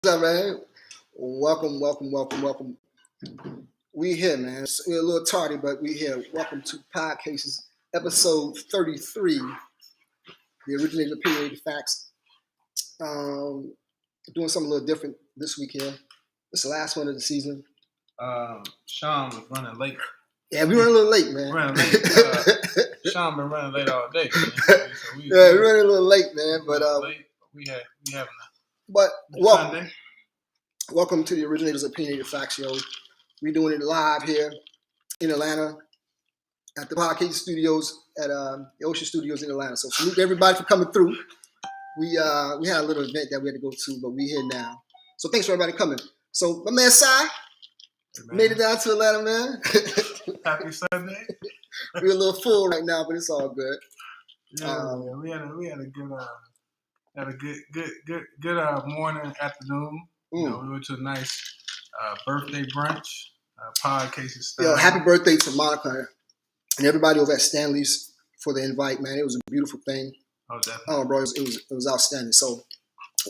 What's up, man? Welcome. We here, man. We're a little tardy, but we here. Welcome to Podcases, episode 33, the originated Opinionated-Facts. Doing something a little different this week here. It's the last one of the season. Sean was running late. Yeah, we running a little late, man. Sean been running late all day. We're running a little late, man. But we having welcome to the Originators Opinionated Facts Show. We're doing it live here in Atlanta at the Podcases Studios at the Ocean Studios in Atlanta. So salute to everybody for coming through. We had a little event that we had to go to, but we're here now. So thanks for everybody coming. So my man Cy made it down to Atlanta, man. Happy Sunday. We're a little full right now, but it's all good. Yeah, we had a good morning, afternoon. You know, we went to a nice birthday brunch. Podcases style. Yo, happy birthday to Monica and everybody over at Stanley's for the invite, man. It was a beautiful thing. Oh, definitely. Oh, bro, it was outstanding. So,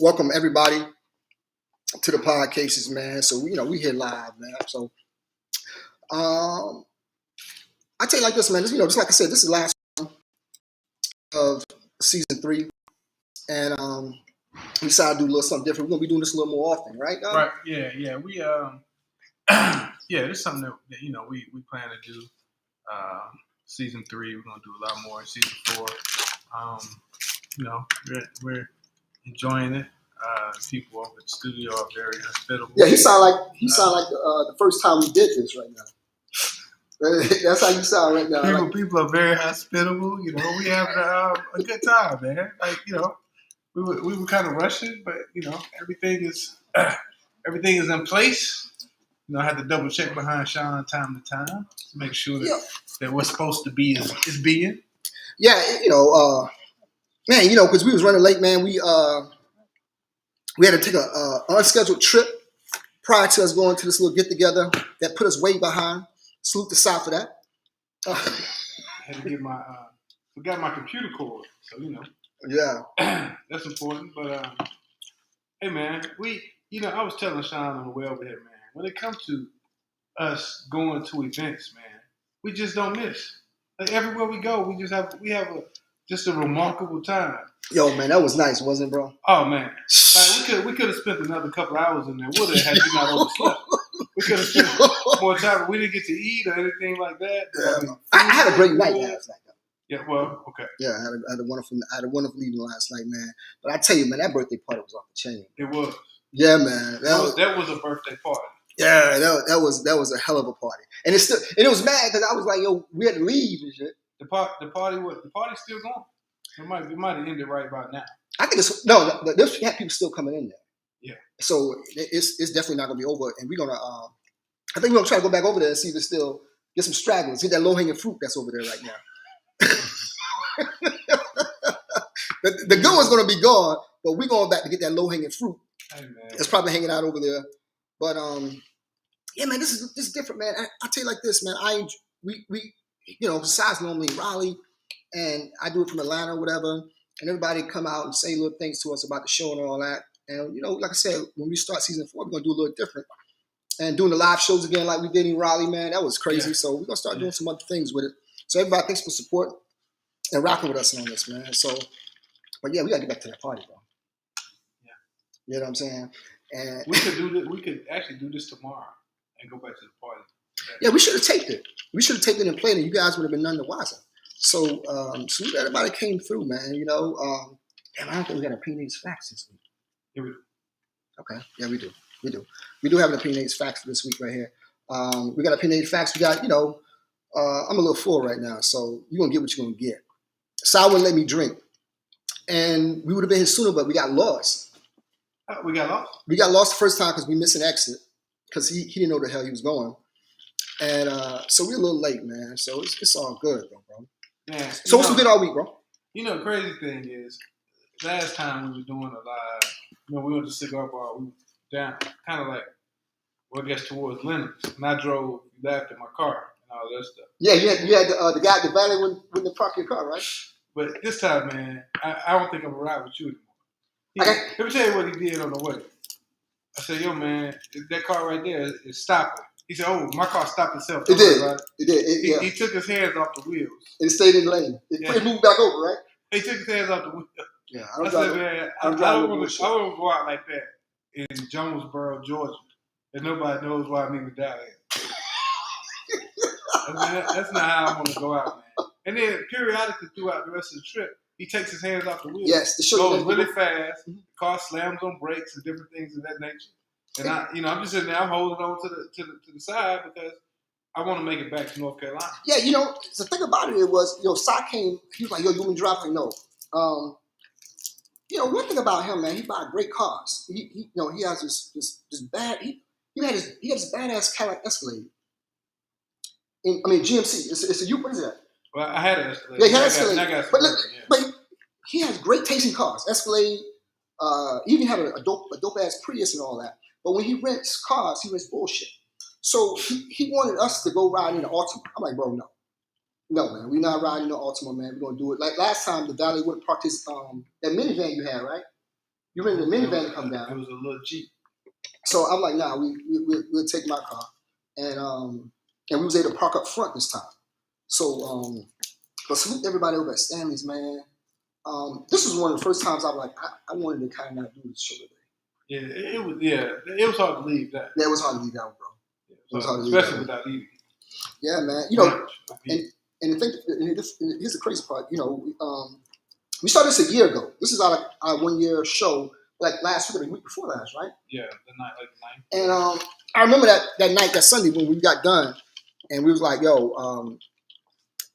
welcome everybody to the Podcases, man. So, we here live, man. So, I tell you like this, man. Just like I said, this is the last one of season 3, and we decided to do a little something different. We're gonna be doing this a little more often, right? Right. Yeah. We this is something that we plan to do. Season 3, we're gonna do a lot more. In season 4, we're enjoying it. People over at the studio are very hospitable. Yeah, he sound like the first time we did this right now. That's how you sound right now. People are very hospitable. We having a good time, man. We were kind of rushing, but everything is in place. I had to double check behind Sean time to time to make sure that what's supposed to be is being. Yeah, man, because we was running late, man. We had to take a unscheduled trip prior to us going to this little get together that put us way behind. Salute to Cy for that. I had to get forgot my computer cord, so Yeah, that's important. But hey, man, I was telling Sean on the way over here, man. When it comes to us going to events, man, we just don't miss. Like everywhere we go, we have a remarkable time. Yo, man, that was nice, wasn't it, bro? Oh man, like we could have spent another couple hours in there. Would have had you not overslept. We could have spent more time, but we didn't get to eat or anything like that. Yeah. I had a great night last night, though. Yeah, well, okay. Yeah, I had a wonderful evening last night, man. But I tell you, man, that birthday party was off the chain. It was. Yeah, man. That was a birthday party. Yeah, that was a hell of a party, and it was mad because I was like, yo, we had to leave and shit. The party's still going. It might have ended right about now. I think there's people still coming in there. Yeah. So it's definitely not gonna be over, and we're gonna I think we're gonna try to go back over there and see if there's still get some stragglers, get that low hanging fruit that's over there right now. the good one's gonna be gone, but we're going back to get that low hanging fruit. Hey, man. It's probably hanging out over there. But yeah, man, this is different, man. I tell you like this, man. We besides normally in Raleigh, and I do it from Atlanta or whatever, and everybody come out and say little things to us about the show and all that. And like I said, when we start season 4, we're gonna do a little different. And doing the live shows again like we did in Raleigh, man, that was crazy. Yeah. So we're gonna start doing some other things with it. So everybody, thanks for support and rocking with us on this, man. So, but yeah, we gotta get back to that party, bro. Yeah. You know what I'm saying? And we could do this. We could actually do this tomorrow and go back to the party. Yeah, we should have taped it. We should have taped it and played it. You guys would have been none the wiser. So, salute everybody came through, man. Damn, I don't think we got Opinionated-Facts this week. Yeah, we do. Okay, yeah, we do. We do have an Opinionated-Facts this week right here. We got Opinionated-Facts. We got, I'm a little full right now, so you're gonna get what you're gonna get. Cy wouldn't let me drink, and we would have been here sooner, but we got lost. We got lost? We got lost the first time because we missed an exit because he didn't know where the hell he was going. And so we're a little late, man. So it's all good, though, bro. Yeah. So what's we did all week, bro? The crazy thing is, last time we were doing a live, we went to cigar bar. We were down, kind of like, I guess towards Lennox. And I drove left in my car and all that stuff. Yeah, you had the guy at the valley wouldn't park your car, right? But this time, man, I don't think I'm going to ride with you anymore. Let me tell you what he did on the way. I said, yo, man, that car right there is stopping. He said, oh, my car stopped itself. It did. It did. He took his hands off the wheels. And it stayed in the lane. It moved back over, right? He took his hands off the wheels. Yeah, I said, man, I don't want to go out like that in Jonesboro, Georgia, and nobody knows why I'm even down there. I mean, that's not how I want to go out, man. And then periodically throughout the rest of the trip, he takes his hands off the wheels. Yes, the goes really fast. The car slams on brakes and different things of that nature. And I'm just sitting there, I'm holding on to the side because I want to make it back to North Carolina. Yeah, the thing about it was, Cy came. He was like, yo, you want me to drive? Like, no. One thing about him, man, he buys great cars. He has this bad. He had this badass Cadillac Escalade. GMC. It's a what is that? Well, I had an Escalade. Yeah, he had an Escalade. But he has great taste in cars. Escalade. He even had a dope ass Prius and all that. But when he rents cars, he rents bullshit. So he wanted us to go ride in an Altima. I'm like, bro, no, man, we're not riding in an Altima, man. We're gonna do it. Like last time, the valet would have parked his that minivan you had, right? You rented a minivan to come down. It was a little Jeep. So I'm like, nah, we'll take my car, and we was able to park up front this time. So but salute everybody over at Stanley's, man. This was one of the first times I wanted to kind of not do this show today. Yeah, it was hard to leave that. Yeah, it was hard to leave that one, bro. It was hard to leave especially without eating. Yeah, man. And the thing, here's the crazy part. We started this a year ago. This is our 1 year show, like last week or the week before last, right? Yeah, the night. And I remember that night, that Sunday when we got done, and we was like, yo,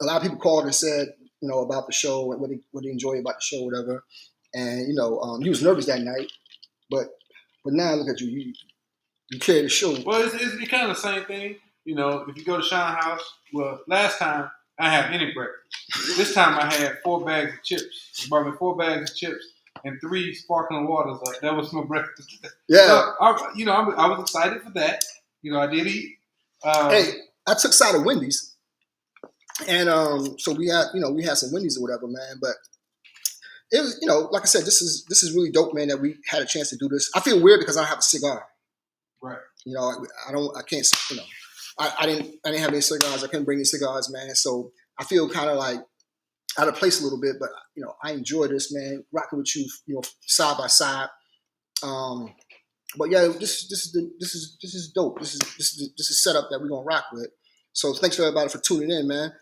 a lot of people called and said, about the show and what they enjoy about the show, whatever. And you was nervous that night, but now look at you, you carry the show. Well, it's kind of the same thing. If you go to Sean House, well, last time I had any breakfast. This time I had 4 bags of chips. He brought me 4 bags of chips and 3 sparkling waters. That was my breakfast. Yeah. So, I was excited for that. I did eat. Hey, I took side of Wendy's, and so we had some Wendy's or whatever, man. But it was, like I said, this is really dope, man. That we had a chance to do this. I feel weird because I don't have a cigar. Right. I can't. I didn't have any cigars. I couldn't bring any cigars, man. So I feel kind of like out of place a little bit, but I enjoy this, man. Rocking with you, side by side. But yeah, this is dope. This is setup that we're gonna rock with. So thanks for everybody for tuning in, man.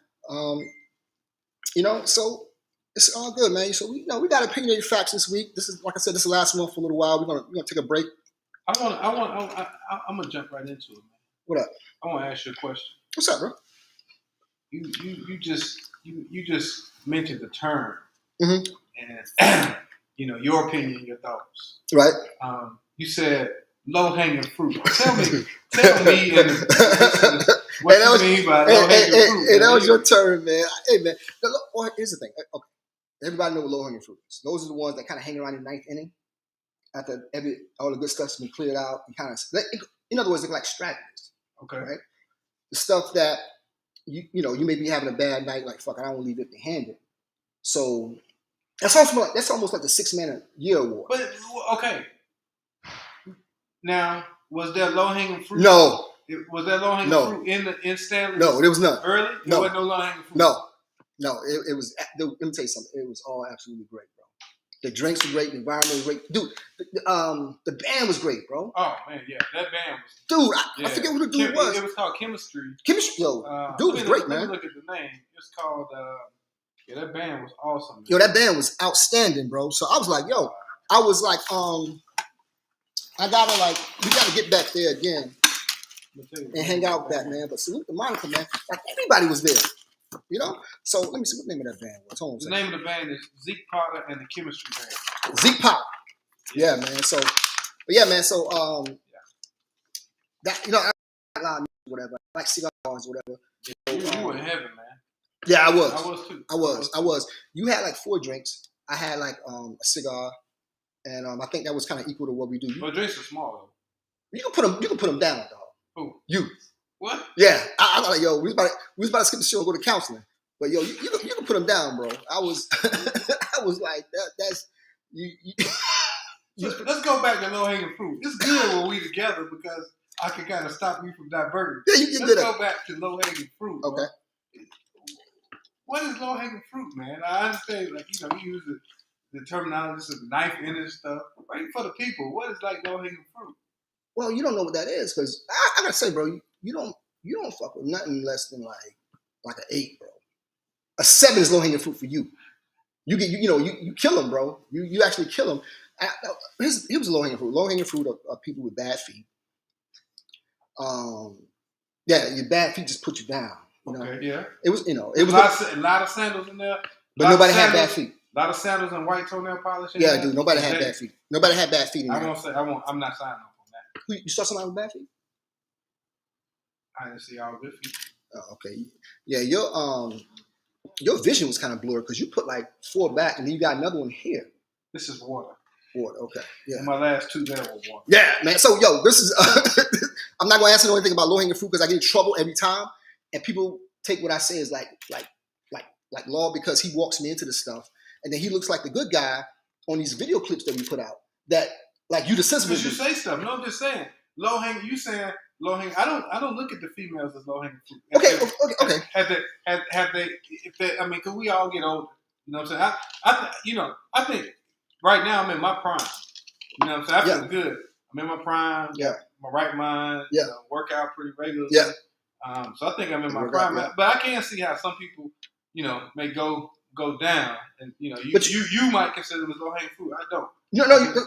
So it's all good, man. So we got opinionated facts this week. This is, like I said, this is the last one for a little while. We're gonna take a break. I'm gonna jump right into it, man. What up? I want to ask you a question. What's up, bro? You just mentioned the term, and your opinion, your thoughts. Right. You said low hanging fruit. Tell me, what you mean by low hanging fruit? Hey, that was your term, man. Hey, man. Here's the thing. Okay, everybody know what low hanging fruit is. Those are the ones that kind of hang around in the 9th inning after all the good stuff's been cleared out. In other words, they're like stragglers. Okay. Right? The stuff that you may be having a bad night, like fuck, I don't want to leave it empty-handed. So that's almost like the 6-man a year award. But okay. Now, was there low hanging fruit? No. Was there low hanging fruit in Stanley? No, there was none. Early? There was no low hanging fruit. No. It was. Let me tell you something. It was all absolutely great, bro. The drinks were great. The environment was great, dude. The band was great, bro. Oh man, yeah, that band was. Dude, I forget who the dude was. It was called Chemistry. Dude was great, man. Let me look at the name. It's called. That band was awesome. Man. Yo, that band was outstanding, bro. So I was like, we gotta get back there again and hang out with that, man. But salute to Monica, man. Like everybody was there. So let me see what the name of that band was. The name of the band is Zeke Potter and the Chemistry Band. Zeke Potter. Yeah, man. So, that I like whatever, I like cigars, whatever. You were in heaven, man. Yeah, I was. I was too. I was. You had like 4 drinks. I had like a cigar, and I think that was kind of equal to what we do. But drinks are small though. You can put them down, dog. Who? You. What? Yeah, I was like, yo, we was about to skip the show and go to counseling. But yo, you can put them down, bro. I was like, that's you. let's go back to low hanging fruit. It's good when we together because I can kind of stop you from diverting. Yeah, let's go back to low hanging fruit. Okay. Bro. What is low hanging fruit, man? I understand, like, we use the terminology of knife in and stuff. Right for the people, what is like low hanging fruit? Well, you don't know what that is because I gotta say, bro, you don't fuck with nothing less than like an 8, bro. A 7 is low hanging fruit for you. You kill them, bro. You actually kill them. Here's low hanging fruit. Low hanging fruit are people with bad feet. Yeah, your bad feet just put you down. Okay, yeah. It was a lot of sandals in there. But nobody had bad feet. A lot of sandals and white toenail polish. Yeah, dude. Nobody had bad feet. Nobody had bad feet. I'm not signing off on that. You saw somebody with bad feet? I didn't see all good feet. Oh, okay. Yeah, your vision was kind of blurred because you put like 4 back and then you got another one here. This is water. Water, okay. Yeah. And my last 2 there were water. Yeah, man. So, this is. I'm not gonna answer anything about low hanging fruit because I get in trouble every time, and people take what I say as like law because he walks me into this stuff, and then he looks like the good guy on these video clips that we put out. That like you the sensible. Because you say stuff. No, I'm just saying low hanging. You saying low hanging. I don't look at the females as low hanging fruit. Okay. Have they? If they, I mean, because we all get older. You know what I'm saying? I think right now I'm in my prime. You know what I'm saying? I feel good. I'm in my prime. Yeah. My right mind. Yeah. Work out pretty regularly. Yeah. So I think I'm in my prime. Yeah. But I can see how some people, may go down, and but you might consider it as low hanging fruit. I don't. No.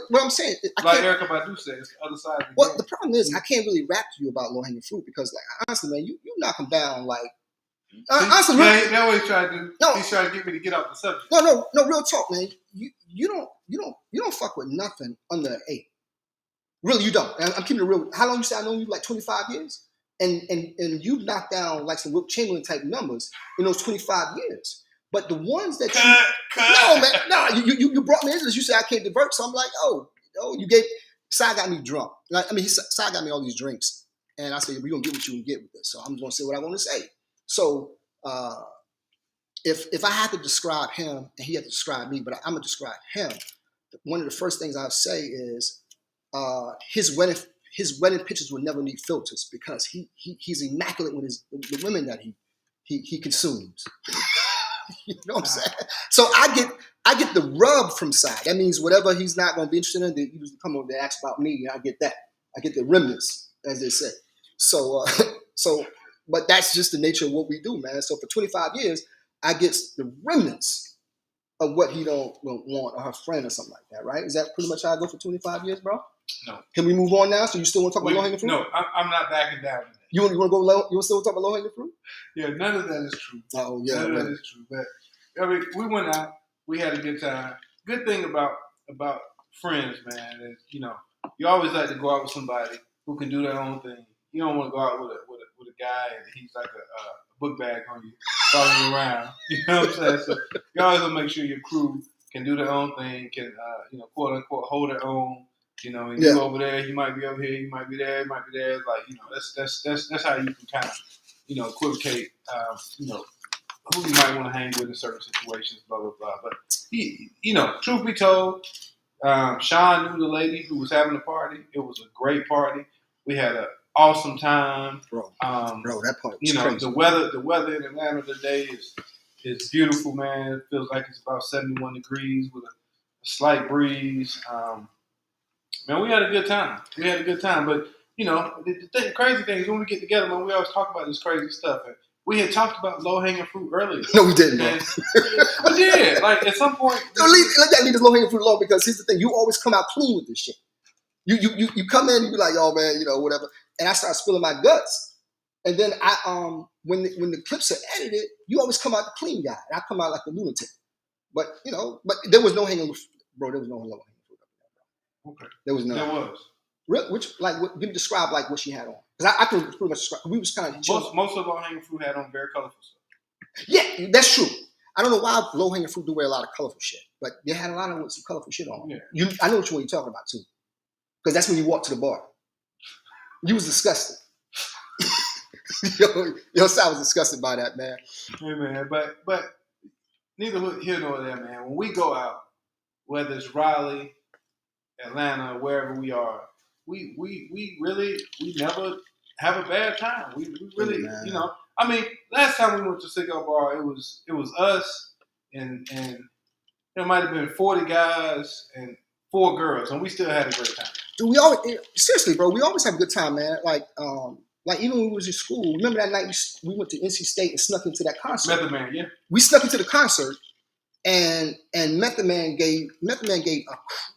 What I'm saying, like Erykah Badu said, it's the other side. Well, the problem is I can't really rap to you about low hanging fruit because, like, honestly, man, you knock them down like. Honestly, that's what he's trying to do. No, he's trying to get me to get off the subject. No, real talk, man. You don't fuck with nothing under an 8. Really, you don't. I'm keeping it real. How long you say I know you? Like 25 years, and you've knocked down like some Wilt Chamberlain type numbers in those 25 years. But the ones that you brought me into this. You said I can't divert, so I'm like, you gave Cy got me drunk. Cy got me all these drinks, and I said we're gonna get what you can get with this. So I'm just gonna say what I want to say. So if I had to describe him and he had to describe me, but I'm gonna describe him. One of the first things I'll say is his wedding pictures will never need filters because he's immaculate with the women that he consumes. You know what I'm saying? So I get the rub from Cy. That means whatever he's not going to be interested in, he usually come over to ask about me, and I get that. I get the remnants, as they say. So but that's just the nature of what we do, man. So for 25 years, I get the remnants of what he don't want, or her friend or something like that, right? Is that pretty much how I go for 25 years, bro? No. Can we move on now? So you still want to talk about low-hanging fruit? No, I'm not backing down. You want to go low? You want to still talk about low-hanging fruit? Yeah, none of that is true. Oh, yeah. None of that is true. But we went out. We had a good time. Good thing about friends, man, is you always like to go out with somebody who can do their own thing. You don't want to go out with a guy and he's like a book bag on you, following you around. You know what I'm saying? So you always want to make sure your crew can do their own thing, can quote unquote hold their own. You over there, you might be over here, you might be there, you might be there. Like that's how you can kind of equivocate who you might want to hang with in certain situations, blah blah blah. But truth be told, Sean knew the lady who was having the party. It was a great party. We had an awesome time, bro. That part was crazy. The weather in Atlanta today is beautiful, man. It feels like it's about 71 degrees with a slight breeze. Man, we had a good time. But the crazy thing is when we get together, man, we always talk about this crazy stuff. And we had talked about low hanging fruit earlier. No, we didn't, bro. We did. Like at some point, let that leave this low hanging fruit alone because here's the thing: you always come out clean with this shit. You come in, you be like, oh man, whatever, and I start spilling my guts, and then when the clips are edited, you always come out the clean guy, and I come out like the lunatic. But there was no hanging, bro. There was no low hanging fruit. Okay. There was none. There was. Give me describe like what she had on. Because I can pretty much describe. We was kind of most of low hanging fruit had on very colorful stuff. Yeah, that's true. I don't know why low hanging fruit do wear a lot of colorful shit, but they had a lot of some colorful shit on. Yeah. I know which one you're talking about too, because that's when you walk to the bar. You was disgusted. Your side was disgusted by that, man. Hey man, but neither here nor there, man. When we go out, whether it's Raleigh, Atlanta, wherever we are, we never have a bad time. We really, I mean, last time we went to Cigar Bar, it was us and there might have been 40 guys and 4 girls, and we still had a great time. Dude, we always seriously, bro. We always have a good time, man. Like even when we was in school. Remember that night we went to NC State and snuck into that concert. Method Man, yeah. We snuck into the concert, and Method Man gave a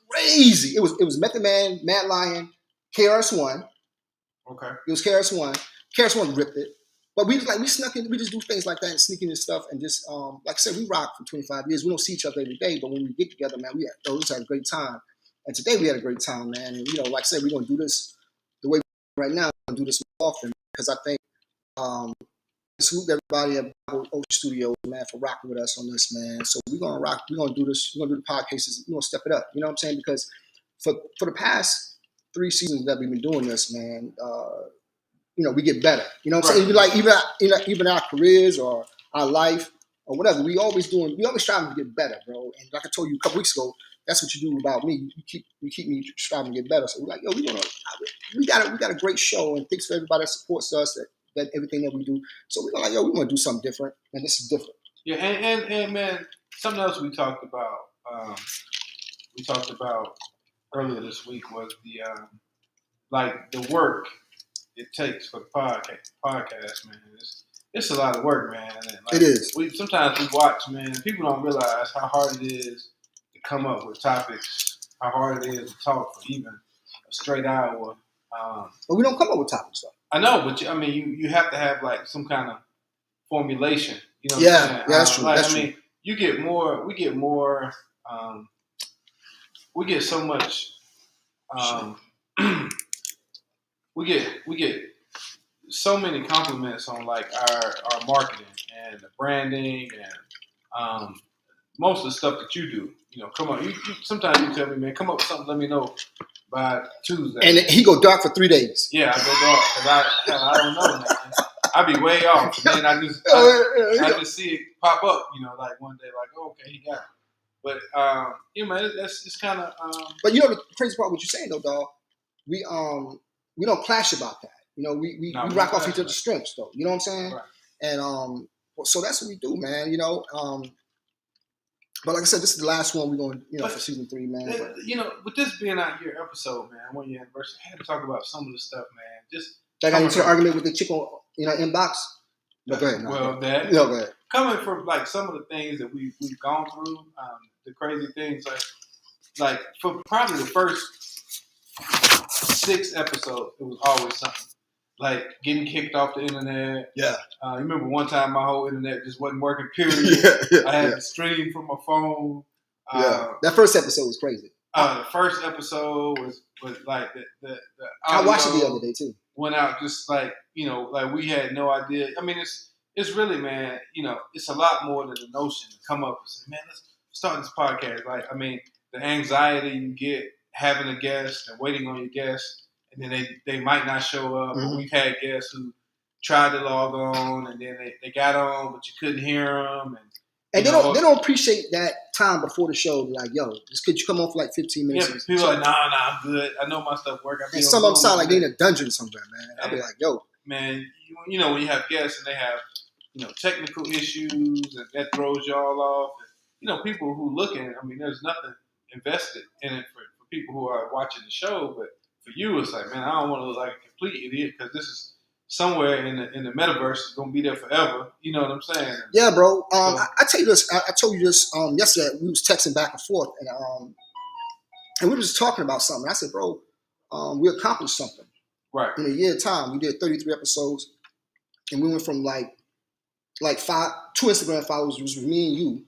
crazy. It was Method Man, Mad Lion, KRS-One. Okay. It was KRS-One. KRS-One ripped it. But we snuck in. We just do things like that and sneaking and stuff, and just like I said, we rock for 25 years. We don't see each other every day, but when we get together, man, we just had a great time. And today we had a great time, man. And like I said, we're gonna do this the way we right now. We're gonna do this more often because I think salute everybody at Ocean Studios, man, for rocking with us on this, man. So we're gonna rock. We're gonna do this. We're gonna do the podcasts. We're gonna step it up. You know what I'm saying? Because for the past 3 seasons that we've been doing this, man, we get better. You know what I'm saying? Like even our careers or our life or whatever, we always striving to get better, bro. And like I told you a couple weeks ago, that's what you do about me. You keep me striving to get better. So we're like, yo, we got a great show, and thanks for everybody that supports us, that everything that we do. So we're like, yo, we want to do something different, and this is different. Yeah, and man, something else we talked about. Earlier this week was the work it takes for the podcast, man. It's a lot of work, man. And it is. Sometimes we watch, man. People don't realize how hard it is to come up with topics. How hard it is to talk for even a straight hour. But we don't come up with topics, though. I know, but you have to have like some kind of formulation. You know? Yeah, that's true. That's true. We get so much. We get so many compliments on like our marketing and the branding and most of the stuff that you do. Come on. You sometimes you tell me, man, come up with something. Let me know by Tuesday. And he go dark for 3 days. Yeah, I go dark because I don't know, man. I be way off. And then I just see it pop up. Like one day, like, oh, okay, he got it. But man, that's just kind of. But the crazy part, what you're saying though, dog, we don't clash about that. We rock off each other's strengths though. You know what I'm saying? Right. And so that's what we do, man. But like I said, this is the last one we're going, for season 3, man. With this being our year episode, man, 1 year anniversary, I had to talk about some of the stuff, man. Just that got into an argument with the chick on, inbox. No, go ahead. Go ahead. Coming from like some of the things that we've gone through, the crazy things, like for probably the first 6 episodes, it was always something. Like getting kicked off the internet. Yeah. You remember one time my whole internet just wasn't working, period. I had to stream from my phone. That first episode was crazy. The first episode was like the I watched it the other day too. Went out just like, like we had no idea. I mean, it's really, man, it's a lot more than the notion to come up and say, man, let's start this podcast. Like, I mean, the anxiety you get having a guest and waiting on your guest, and then they might not show up. Mm-hmm. But we've had guests who tried to log on, and then they got on, but you couldn't hear them. And they don't appreciate that time before the show. Like, yo, could you come on for like 15 minutes? Yeah, people are like, nah, I'm good. I know my stuff works. And some of them sound like they in a dungeon somewhere, man. I'll be like, yo. Man, when you have guests and they have, technical issues, and that throws y'all off. And, people who looking, I mean, there's nothing invested in it for people who are watching the show, but for you, it's like, man, I don't want to look like a complete idiot because this is somewhere in the metaverse is gonna be there forever. You know what I'm saying? Yeah, bro. I tell you this. I told you this yesterday. We was texting back and forth, and we were just talking about something. I said, bro, we accomplished something. Right. In a year's time, we did 33 episodes, and we went from like 2 Instagram followers, was me and you,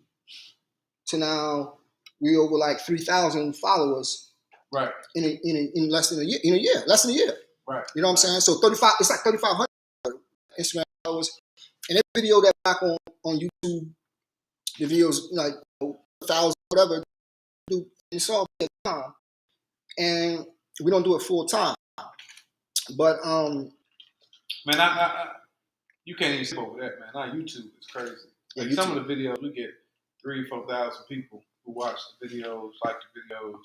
to now we over like 3,000 followers. Right. In less than a year. Less than a year. Right. You know what I'm saying? So 35. It's like 3,500 Instagram followers, and every video that back on YouTube, the videos like 1,000 whatever. Do it's all at time, and we don't do it full time. But man, I you can't even skip over that, man. Our YouTube is crazy. Like some of the videos we get 3,000-4,000 people who watch the videos, like the videos.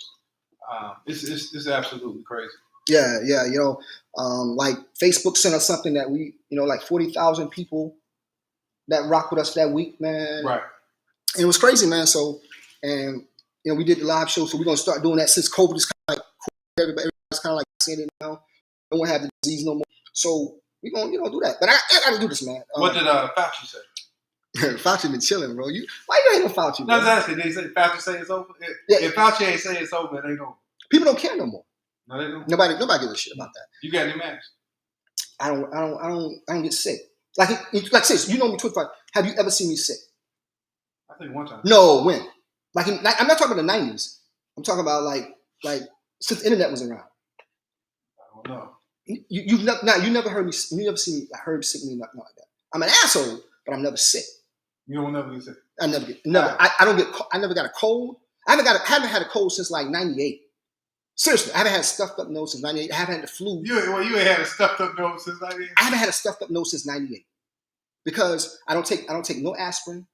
It's absolutely crazy. Yeah, yeah. Like Facebook sent us something that we, like 40,000 people that rock with us that week, man. Right. And it was crazy, man. So, and we did the live show, so we're gonna start doing that since COVID is kind of like cool. Everybody's kind of like saying it now. Don't want to have the disease no more. So we're gonna, do that. But I gotta do this, man. What did Fauci say? Fauci been chilling, bro. Why you hating on Fauci? No, exactly. They say Fauci say it's over. If Fauci ain't say it's over, it ain't over. People don't care no more. No, they don't. Nobody gives a shit about that. You got any mask? I don't get sick. Like sis, you know me 25. Have you ever seen me sick? I think one time. No, when? I'm not talking about the 90s. I'm talking about like since the internet was around. I don't know. You never heard me. You never seen me. I heard sick me nothing like that. I'm an asshole, but I'm never sick. You don't never get sick. I never get. Never. I don't get. I never got a cold. I haven't had a cold since like '98. Seriously, I haven't had a stuffed up nose since '98. I haven't had the flu. You ain't had a stuffed up nose since '98. I haven't had a stuffed up nose since '98 because I don't take no aspirin.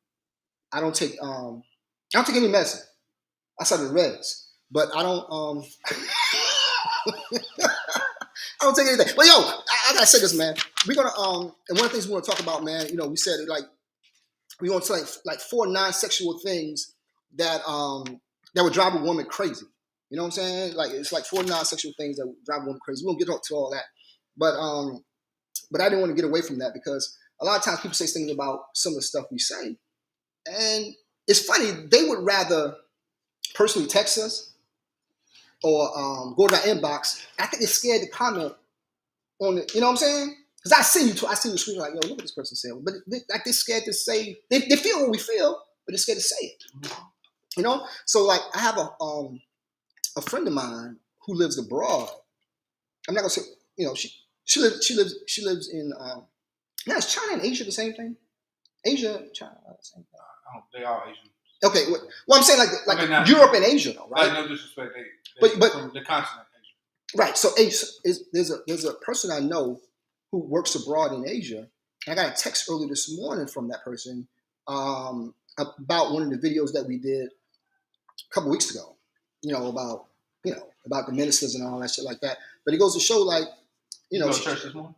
I don't take any medicine outside of the reds. But I don't I don't take anything. But yo, I gotta say this, man. We're gonna and one of the things we want to talk about, man. We said it like we want to like 4 non-sexual things that would drive a woman crazy. You know what I'm saying? Like it's like 4 non-sexual things that would drive a woman crazy. We won't get to all that, but I didn't want to get away from that because a lot of times people say things about some of the stuff we say, and it's funny they would rather personally text us or go to our inbox. I think they're scared to comment on it. You know what I'm saying? Because I see you screaming like, yo, look what this person said. But they're scared to say. They feel what we feel, but they're scared to say it. You know? So like, I have a friend of mine who lives abroad. I'm not gonna say, she lives in. Is China and Asia the same thing? Asia, China, same thing. They are Asian. Okay, well, I'm saying like Europe and Asia, though, right? No disrespect, but from the continent, Asia. Right. So there's a person I know who works abroad in Asia. I got a text earlier this morning from that person about one of the videos that we did a couple weeks ago. About the ministers and all that shit like that. But it goes to show, like, You go to church this morning?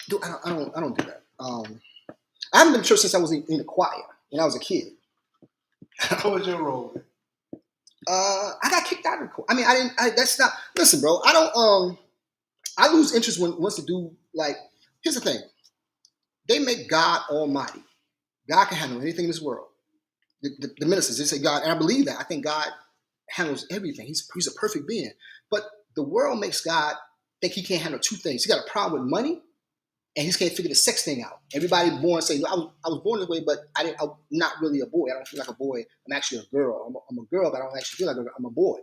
Dude, I don't do that. I haven't been to church since I was in the choir when I was a kid. What was your role? I got kicked out of the choir. I mean, that's not. Listen, bro. I don't. I lose interest once to do like. Here's the thing. They make God Almighty. God can handle anything in this world. The ministers, they say God, and I believe that. I think God handles everything. He's a perfect being. But the world makes God think he can't handle 2 things. He got a problem with money, and he just can't figure the sex thing out. Everybody born say, I was born this way, but I'm not really a boy. I don't feel like a boy. I'm actually a girl. I'm a girl, but I don't actually feel like I'm a boy.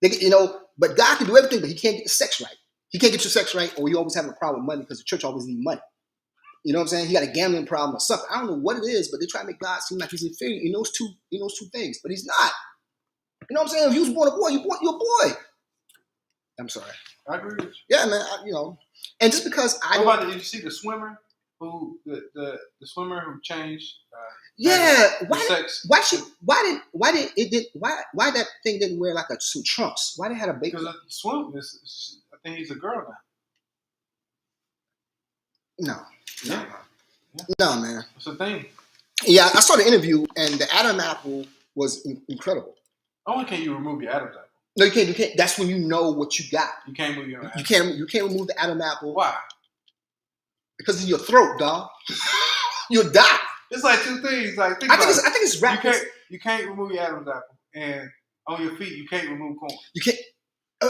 But God can do everything, but he can't get the sex right. He can't get your sex right, or you always having a problem with money because the church always needs money. You know what I'm saying? He got a gambling problem or something. I don't know what it is, but they try to make God seem like he's inferior in those two things. But he's not. You know what I'm saying? If you was born a boy, you're a boy. I'm sorry. I agree with you. Yeah, man. And just because did you see the swimmer who the swimmer who changed? Yeah. Why that thing didn't wear like some trunks? Why they had a baby? Because swim is, I think he's a girl now. No. Yeah. No, man. It's a thing. Yeah, I saw the interview, and the Adam apple was incredible. Only can you remove your Adam's apple? No, you can't. That's when you know what you got. You can't move your apple. You can't remove the Adam apple. Why? Because of your throat, dog. You'll die. It's like 2 things. Like I think it's rap. You can't remove your Adam's apple, and on your feet you can't remove corn. You can't.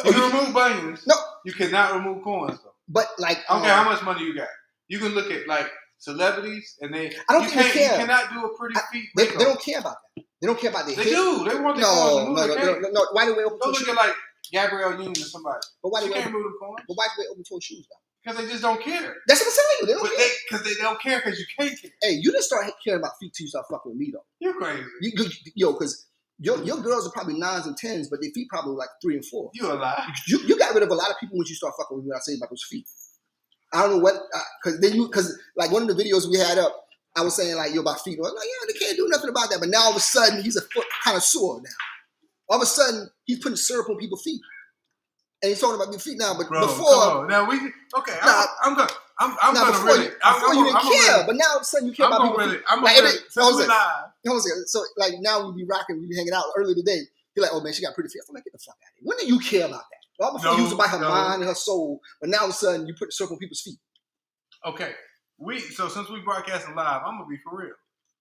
You can remove bunions. No, you cannot remove corns though. But like, I don't care how much money you got. You can look at like celebrities, and I don't think they care. You cannot do a pretty feet. They don't care about that. They don't care about their They do. They want their corns removed. No. Why do they open? Don't look at like Gabrielle Union or somebody. But why do they can't remove the corns? But why do they open toe shoes though? Because they just don't care. That's what I'm saying. They don't care. Because they don't care because you can't care. Hey, you didn't start caring about feet till you start fucking with me though. You're crazy. Because your girls are probably 9s and 10s, but their feet probably like 3 and 4. You a lie. You got rid of a lot of people when you start fucking with me. When I say about those feet. I don't know what because like one of the videos we had up, I was saying like about feet. I was like, yeah, they can't do nothing about that. But now all of a sudden he's a foot connoisseur now. All of a sudden, he's putting syrup on people's feet. And he's talking about your feet now, but Bro, before... come on. Now, I'm going to really... Before you didn't care, but now all of a sudden you care about people's feet. I'm going to really... Since we're live. So, like, now we be rocking, we be hanging out earlier today. You're like, oh, man, she got pretty feet. I'm like, get the fuck out of here. When did you care about that? All before you was about her mind and her soul, but now all of a sudden you put the syrup on people's feet. Okay. So since we broadcasting live, I'm going to be for real.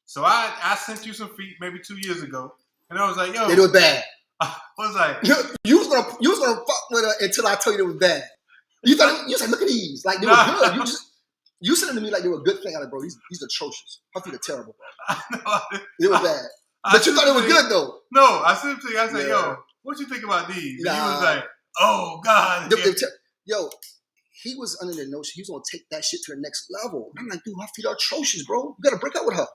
So I sent you some feet maybe 2 years ago, and I was like, yo... They do it bad. I was like... You was gonna fuck with her until I told you they was bad. You was like, look at these. Like, they were good. You said them to me like they were a good thing. I'm like, bro, these atrocious. Her feet are terrible, bro. They were bad. But you thought they were good, though. No, I sent to you. I said, yo, what you think about these? And he was like, oh, God. Yo, he was under the notion he was going to take that shit to the next level. I'm like, dude, her feet are atrocious, bro. You got to break up with her.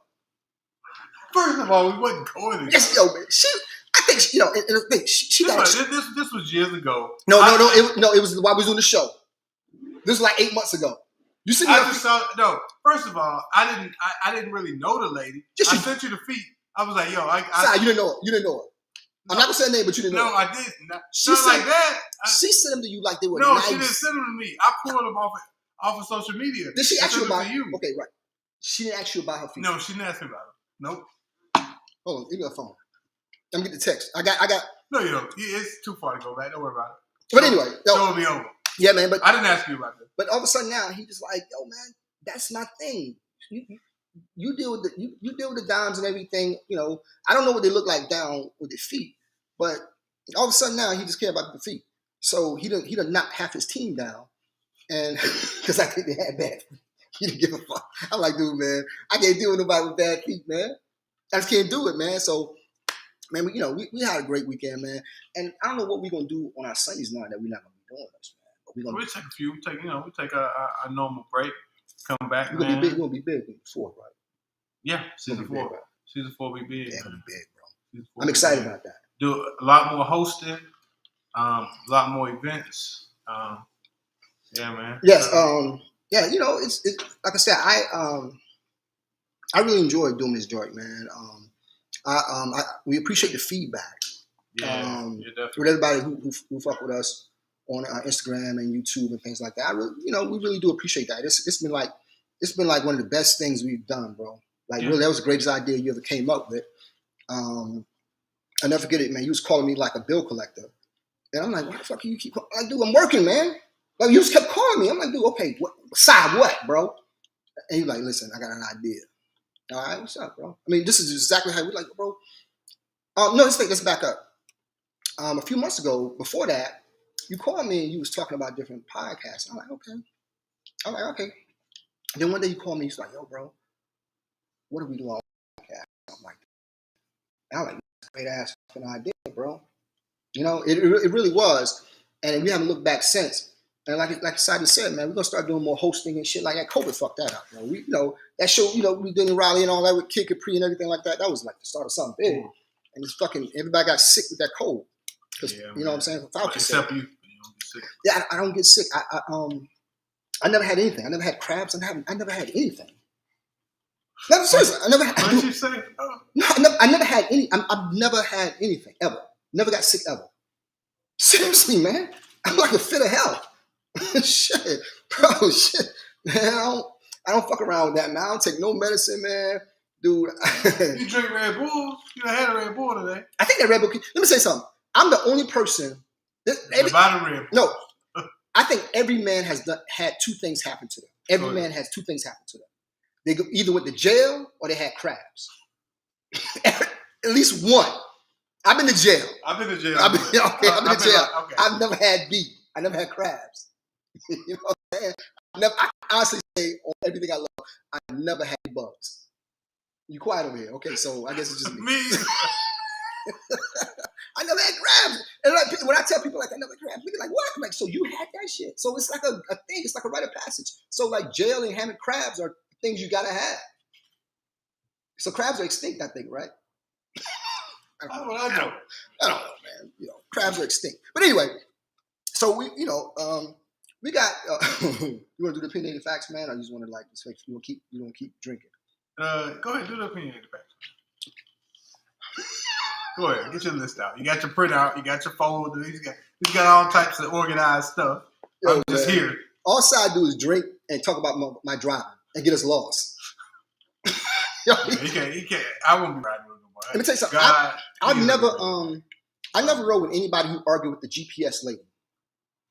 First of all, we wasn't going to. Yes, yo, man. I think, she got... This was years ago. No, it was while we was doing the show. This was like 8 months ago. You see me? First of all, I didn't really know the lady. I sent you the feet. I was like, yo, you didn't know her. You didn't know her. I'm not gonna say her name, but you didn't know her. No, I didn't. She said like that. She sent them to you like they were No, nice. she didn't send them to me. I pulled them off of social media. Did she ask you about you? Okay, right. She didn't ask you about her feet. No, she didn't ask me about them. Nope. Hold on, give me a phone. I'm getting the text. I got. No, you don't. It's too far to go back. Don't worry about it. But anyway, show will be over. Yeah, man. But I didn't ask you about that. But all of a sudden now he just like, yo, man, that's my thing. You deal with the dimes and everything. You know, I don't know what they look like down with their feet, but all of a sudden now he just care about the feet. So he done knocked half his team down, and because I think they had bad feet. He didn't give a fuck. I'm like, dude, man, I can't deal with nobody with bad feet, man. I just can't do it, man. So, man, we had a great weekend, man. And I don't know what we're gonna do on our Sundays now that we're not gonna be doing this, man. But we'll take a few. We take a normal break. Come back, we're gonna be big. We're gonna be big in 4, right? Yeah, season 4. Big, season 4 be big. Yeah, it'll be big, bro. I'm excited about that. Do a lot more hosting, a lot more events. Yeah, man. Yes. Yeah. You know, it's like I said, I really enjoy doing this joint, man. We appreciate the feedback. Yeah, with everybody who fuck with us on Instagram and YouTube and things like that. We really do appreciate that. It's been like one of the best things we've done, bro. Like, really, that was the greatest idea you ever came up with. I'll never forget it, man. You was calling me like a bill collector, and I'm like, why the fuck you keep calling? Like, dude, I'm working, man. Like, you just kept calling me. I'm like, dude, okay, what, bro? And he's like, listen, I got an idea. All right, what's up, bro? I mean, this is exactly how we like, bro. No, let's back up. A few months ago, before that, you called me and you was talking about different podcasts. I'm like, okay. And then one day you called me, he's like, yo, bro, what do we do on podcast? I'm like, great ass fucking idea, bro. You know, it really was. And we haven't looked back since. And like Sadie said, man, we're gonna start doing more hosting and shit like that. COVID fucked that up, bro. That show, we did in Raleigh and all that with Kid Capri and everything like that. That was like the start of something big. And it's fucking everybody got sick with that cold. You know what I'm saying? Except you don't get sick. Yeah, I don't get sick. I never had anything. I never had crabs. I never had anything. No, seriously, I never had. What did you say? Oh. No, I never had any. I've never had anything ever. Never got sick ever. Seriously, man, I'm like a fit of hell. Shit, bro, shit, man. I don't fuck around with that, man. I don't take no medicine, man, dude. You drink Red Bull? You done had a Red Bull today? I think that Red Bull. Let me say something. I'm the only person. Red Bull. No, I think every man has had two things happen to them. Every man has two things happen to them. They either went to jail or they had crabs. At least one. I've been to jail. I've been to jail. I've been to jail. Okay. I've never had beef. I never had crabs. You know what I'm saying? I honestly say on everything I love, I've never had bugs. You quiet over here. Okay, so I guess it's just me. I never had crabs. And like, when I tell people like I never had crabs, people are like, what? I'm like, so you had that shit. So it's like a thing. It's like a rite of passage. So like jail and having crabs are things you gotta have. So crabs are extinct, I think, right? I don't know, man. Crabs are extinct. But anyway, so we got. You want to do the Opinionated-Facts, man, or you just want to like you want to keep drinking? Go ahead, do the Opinionated-Facts. Go ahead, get your list out. You got your printout, you got your folder, he's got all types of organized stuff. Yo, I'm just man, here. all I do is drink and talk about my driving and get us lost. Yo, He can't. I won't be riding with him. let me tell you something. God, I never rode with anybody who argued with the GPS lady.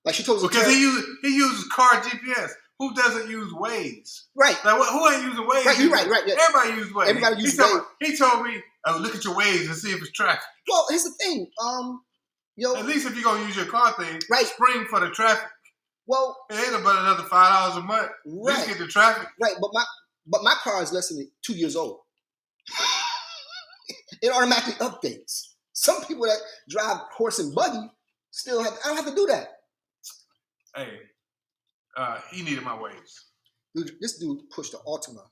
Like she told us because he uses car GPS. Who doesn't use Waze? Right. Like who ain't using Waze? Right, you're right. Yeah. Everybody uses Waze. Everybody uses Waze. He told me, oh, look at your Waze and see if it's traffic. Well, here's the thing. At least if you're gonna use your car thing, right. Spring for the traffic. Well, it ain't about another $5 a month. Right. Just get the traffic. Right, but my car is less than 2 years old. It automatically updates. Some people that drive horse and buggy still have. I don't have to do that. Hey, he needed my Waze. Dude, this dude pushed the Altima.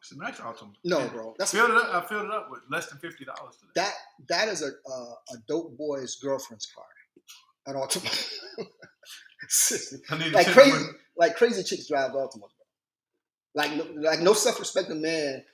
It's a nice Altima. No, bro. I filled it up with less than $50 today. That is a dope boy's girlfriend's car. An Altima. like crazy chicks drive Altimas, bro. Like no self-respecting man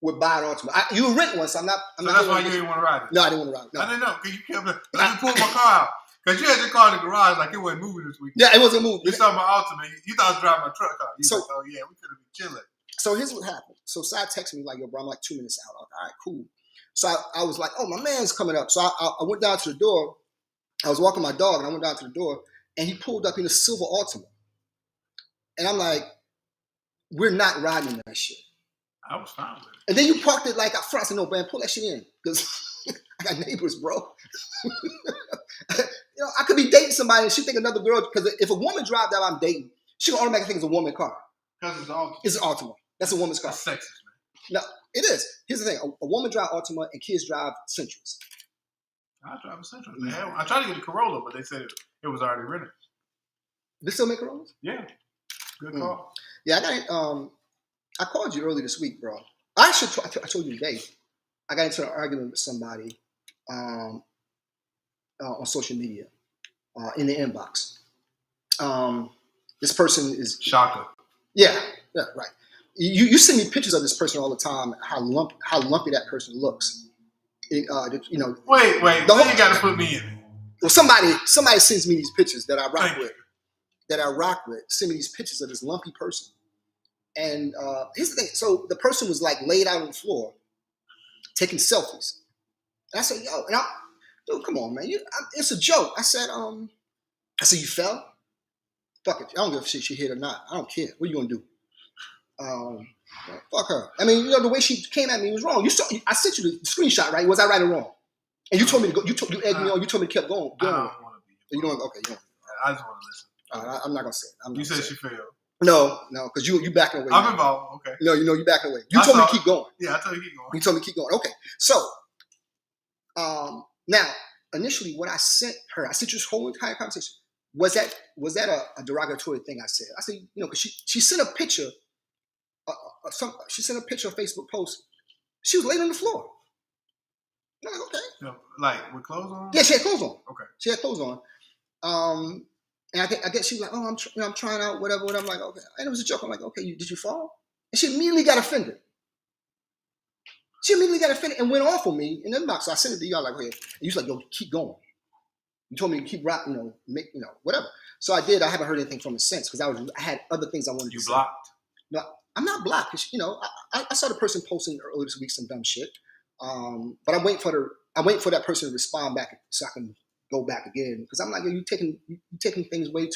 would buy an Altima. You would rent one, so I'm not. That's why you didn't want to ride it. No, I didn't want to ride it. No. I didn't know because you kept. Let me pull my car out because you had your car in the garage like it wasn't moving this week. Yeah, it wasn't moving. You saw my Altima. You thought I was driving my truck out. You so, like, oh yeah, we could have been chilling. So here's what happened. So Cy texted me like, yo, bro, I'm like 2 minutes out. Like, all right, cool. So I was like, oh, my man's coming up. So I went down to the door. I was walking my dog, and I went down to the door, and he pulled up in a silver Altima. And I'm like, we're not riding that shit. I was fine with it. And then you parked it like out front. I said, no, man, pull that shit in. Because I got neighbors, bro. I could be dating somebody and she think another girl, because if a woman drive that I'm dating, she can automatically think it's a woman car. Because it's Altima. It's an Altima. That's a woman's car. That's sexist, No, man. it is. Here's the thing. A woman drive Altima and kids drive Sentras. I drive a Sentra. No. I tried to get a Corolla, but they said it was already rented. They still make Corollas? Yeah. Good call. Yeah, I called you early this week, bro. I told you today. I got into an argument with somebody on social media in the inbox. This person is shocker. Yeah, right. You send me pictures of this person all the time. How lumpy that person looks. Wait. Then you got to put me in. Well, somebody sends me these pictures that I rock with. Send me these pictures of this lumpy person. And here's the thing. So the person was like laid out on the floor, taking selfies. And I said, yo, dude, come on, man. It's a joke. I said, you fell? Fuck it. I don't give a shit if she hit or not. I don't care. What are you gonna do? Fuck her. I mean, the way she came at me was wrong. I sent you the screenshot, right? Was I right or wrong? And you told me to go. You egged me on. You told me to keep going. I don't want to be. You don't. Okay. You don't. I just want to listen. I'm not gonna say it. You said she failed. No, because you backing away. I'm involved. Okay. No, you backing away. You told me to keep going. Yeah, I told you to keep going. You told me to keep going. Okay. So, now initially, what I sent her, I sent you this whole entire conversation. Was that a derogatory thing I said? I said, because she sent a picture. She sent a picture of Facebook post. She was laid on the floor. I'm like, okay. So, like with clothes on? Yeah, she had clothes on. Okay. She had clothes on. And I guess she was like, oh, I'm trying out whatever. I'm like, okay. And it was a joke. I'm like, okay, did you fall? And she immediately got offended. And went off on me in the inbox. So I sent it to y'all like, okay. And you was like, yo, keep going. You told me to keep rocking, whatever. So I did. I haven't heard anything from her since because I had other things I wanted to say. You blocked? No, I'm not blocked. Cause, I saw the person posting earlier this week some dumb shit. But I'm waiting for that person to respond back so I can go back again. Because I'm like, you taking things way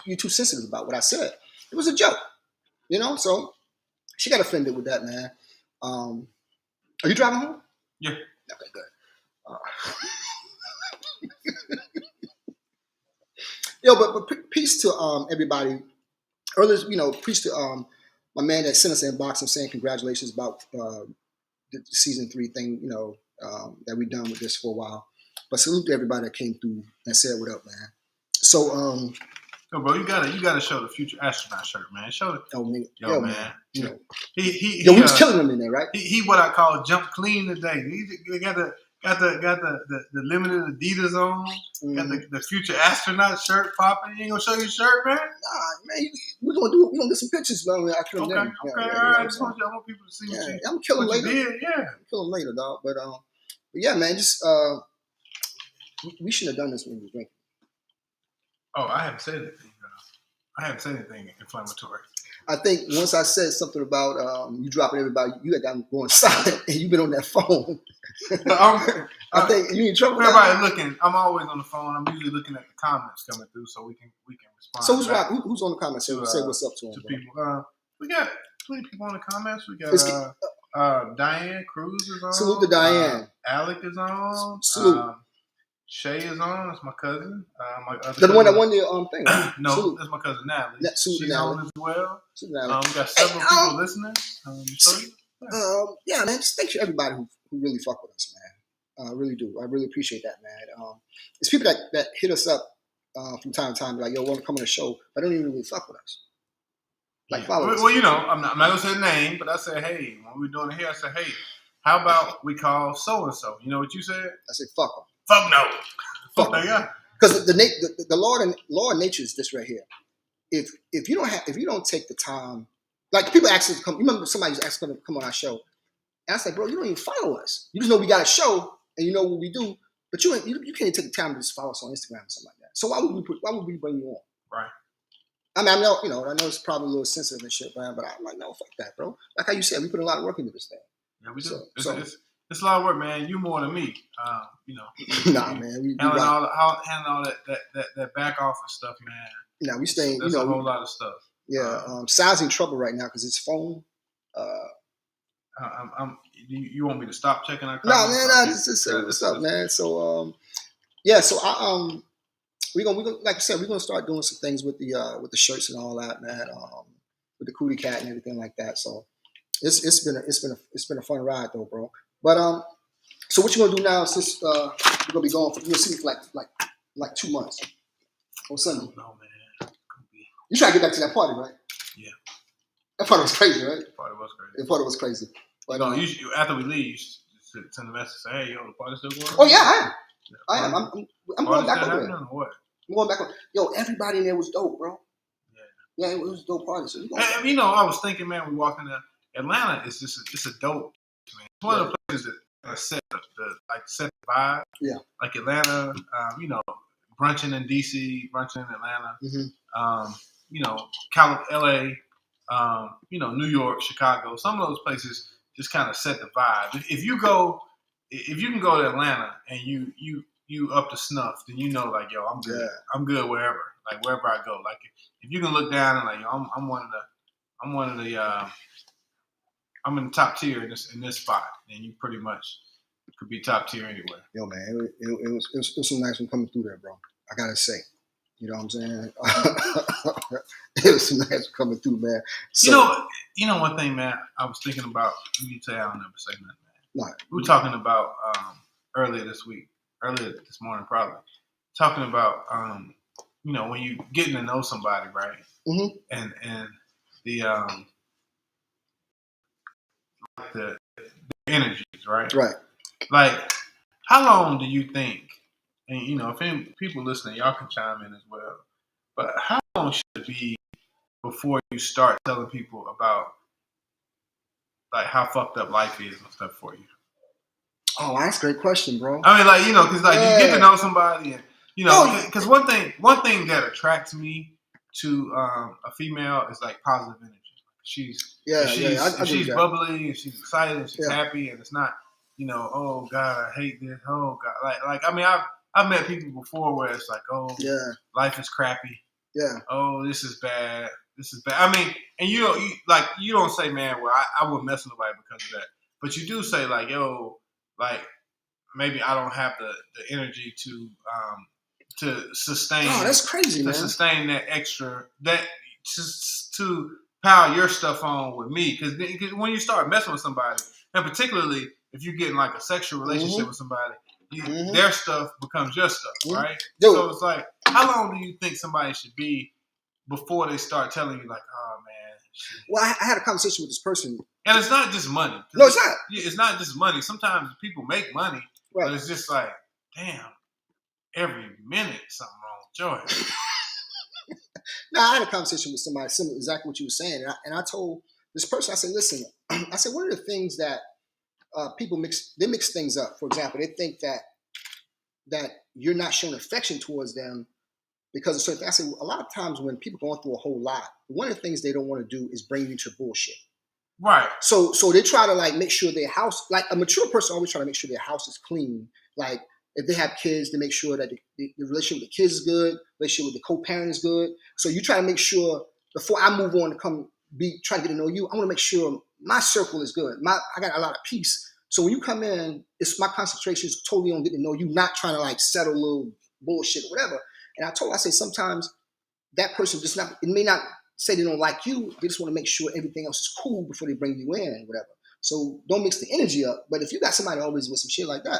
you're too sensitive about what I said. It was a joke, So she got offended with that, man. Are you driving home? Yeah. Okay, good. Yo, but peace to everybody. Earlier, peace to my man that sent us an inbox and saying congratulations about the season 3 thing, that we've done with this for a while. But salute to everybody that came through and said what up, man. So, yo, bro, you gotta show the future astronaut shirt, man. Show it. Oh, man. Yo, man. He we was killing them in there, right? He what I call jump clean today. He got the limited Adidas on. Mm-hmm. Got the future astronaut shirt popping. You ain't gonna show your shirt, man? Nah, man. We're gonna get some pictures, man. I okay. All right. I want people to see what you I'm killing later. Yeah. I'm killing later, dog. But But yeah, man, just we shouldn't have done this when we were drinking. Oh, I haven't said anything. I haven't said anything inflammatory. I think once I said something about you dropping everybody, you had gotten going silent, and you've been on that phone. I think you in trouble. Everybody looking. I'm always on the phone. I'm usually looking at the comments coming through, so we can respond. So who's on the comments? Say what's up to them. To people. We got 20 people on the comments. We got Diane Cruz is on. Salute to Diane. Alec is on. Salute. Shay is on. That's my cousin. The one that won the thing. Right? No, Salute. that's my cousin Natalie. She's on as well. We got several people listening. Yeah, man. Just thanks to everybody who really fuck with us, man. I really do. I really appreciate that, man. It's people that hit us up from time to time, like, yo, want to come on the show, but don't even really fuck with us. Like, follow us. Well, I'm not gonna say the name, but I said, hey, when we were doing it here, I said, hey, how about we call so and so? You know what you said? I said, fuck them. Fuck no. Fuck yeah. Because the law of nature is this right here. If you don't take the time, like people ask us to come. You remember somebody was asking to come on our show, and I said, bro, you don't even follow us. You just know we got a show and you know what we do, but you can't even take the time to just follow us on Instagram or something like that. So why would we bring you on? Right. I mean, I know it's probably a little sensitive and shit, man, but I'm like, no, fuck that, bro. Like how you said, we put a lot of work into this thing. Yeah, we do. It's a lot of work, man. You more than me. Nah, man. We handling all that back office stuff, man. Nah, we staying. That's a whole lot of stuff. Yeah, Cy's in trouble right now because his phone. You want me to stop checking our comments? No, man. Just say what's up, man. So yeah. So we gonna like I said, we're gonna start doing some things with the shirts and all that, man. With the cootie cat and everything like that. So it's been a fun ride though, bro. But so what you gonna do now since you're gonna be gone you'll see me for like 2 months on Sunday? No, man. You try to get back to that party, right? Yeah. That party was crazy, right? The party was crazy. The party was crazy. But after we leave, you send a message say, hey, yo, the party's still going on? Oh yeah, I am. I'm going back over there. What? I'm going back over. Yo, everybody in there was dope, bro. Yeah, it was a dope party. So I was thinking, man, we walked into Atlanta. It's a dope, man. It's one of the places that set the vibe. Yeah. Like Atlanta, brunching in DC, brunching in Atlanta. Mm-hmm. LA, New York, Chicago. Some of those places just kind of set the vibe. If you can go to Atlanta and you up to snuff, then you know, like, yo, I'm good. Yeah. I'm good wherever I go. Like if you can look down and like, yo, I'm in the top tier in this spot, then you pretty much could be top tier anywhere. Yo, man, it was some nice one coming through there, bro. I gotta say, you know what I'm saying? It was some nice one coming through, man. So, you know one thing, man. I was thinking about. You say I don't ever say nothing, man. Right. We were talking about earlier this morning, probably talking about when you getting to know somebody, right? Mm-hmm. And the energies, right? Right. Like, how long do you think? And if any people listening, y'all can chime in as well. But how long should it be before you start telling people about like how fucked up life is and stuff for you? Oh, that's a great question, bro. I mean, because you get to know somebody, and because one thing that attracts me to a female is like positive energy. She's bubbly and she's excited and she's happy, and it's not, oh God, I hate this. Oh God, like I mean, I've met people before where it's like, oh, life is crappy. Yeah. Oh, this is bad. This is bad. I mean, and you don't say, man, well, I wouldn't mess with nobody because of that. But you do say like, yo, like maybe I don't have the energy to sustain. Oh, that's crazy, man. To sustain that extra to pile your stuff on with me, because when you start messing with somebody, and particularly if you're getting like a sexual relationship with somebody, their stuff becomes your stuff, right? Dude. So it's like, how long do you think somebody should be before they start telling you like, oh man? Well, I had a conversation with this person, and it's not just money. No, it's not. It's not just money. Sometimes people make money, but it's just like, damn, every minute something wrong with Joy. No, I had a conversation with somebody similar, exactly what you were saying, and I told this person, I said, listen, I said, one of the things that people mix things up. For example, they think that you're not showing affection towards them because of certain things. I say a lot of times when people are going through a whole lot, one of the things they don't want to do is bring you into bullshit. Right. So they try to like make sure their house, like a mature person always try to make sure their house is clean. Like if they have kids, to make sure that the relationship with the kids is good, relationship with the co-parent is good. So you try to make sure before I move on to come try to get to know you, I want to make sure my circle is good. I got a lot of peace. So when you come in, it's my concentration is totally on getting to know you, not trying to like settle a little bullshit or whatever. And I say sometimes that person just not, it may not say they don't like you, they just want to make sure everything else is cool before they bring you in, whatever. So don't mix the energy up. But if you got somebody always with some shit like that,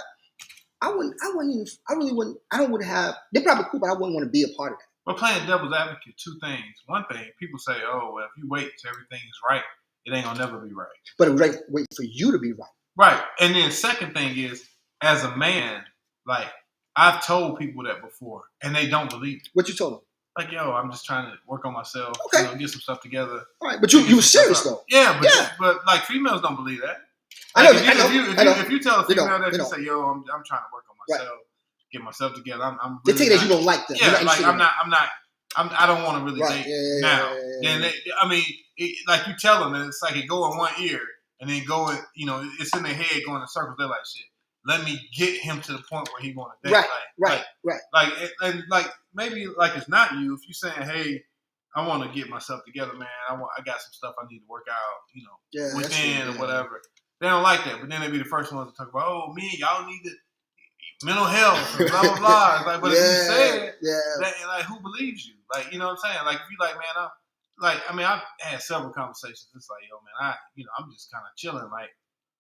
I really wouldn't, I don't want to have, they're probably cool, but I wouldn't want to be a part of that. But playing devil's advocate, two things. One thing, people say, oh, well, if you wait till everything's right, it ain't gonna never be right. But wait for you to be right. Right. And then second thing is, as a man, like, I've told people that before, and they don't believe it. What you told them? Like, yo, I'm just trying to work on myself, okay. Get some stuff together. All right, but you were serious though. Yeah, but like females don't believe that. Like, if you tell a female that you say, yo, I'm trying to work on myself, get myself together. I'm really they think that you don't like them. Yeah, like I don't want to really date now. Yeah. Then like you tell them, and it's like it go in one ear and then go in, it's in their head going in circles. They're like, shit. Let me get him to the point where he want to date. Right. Like maybe like it's not you. If you're saying, hey, I want to get myself together, man. I got some stuff I need to work out, within or whatever. They don't like that, but then they be the first ones to talk about, oh, me, y'all need mental health, and blah blah blah. It's like, but if you say it, that, like, who believes you? Like, you know what I'm saying? Like, if you like, man, I've had several conversations. It's like, yo, man, I'm just kind of chilling. Like,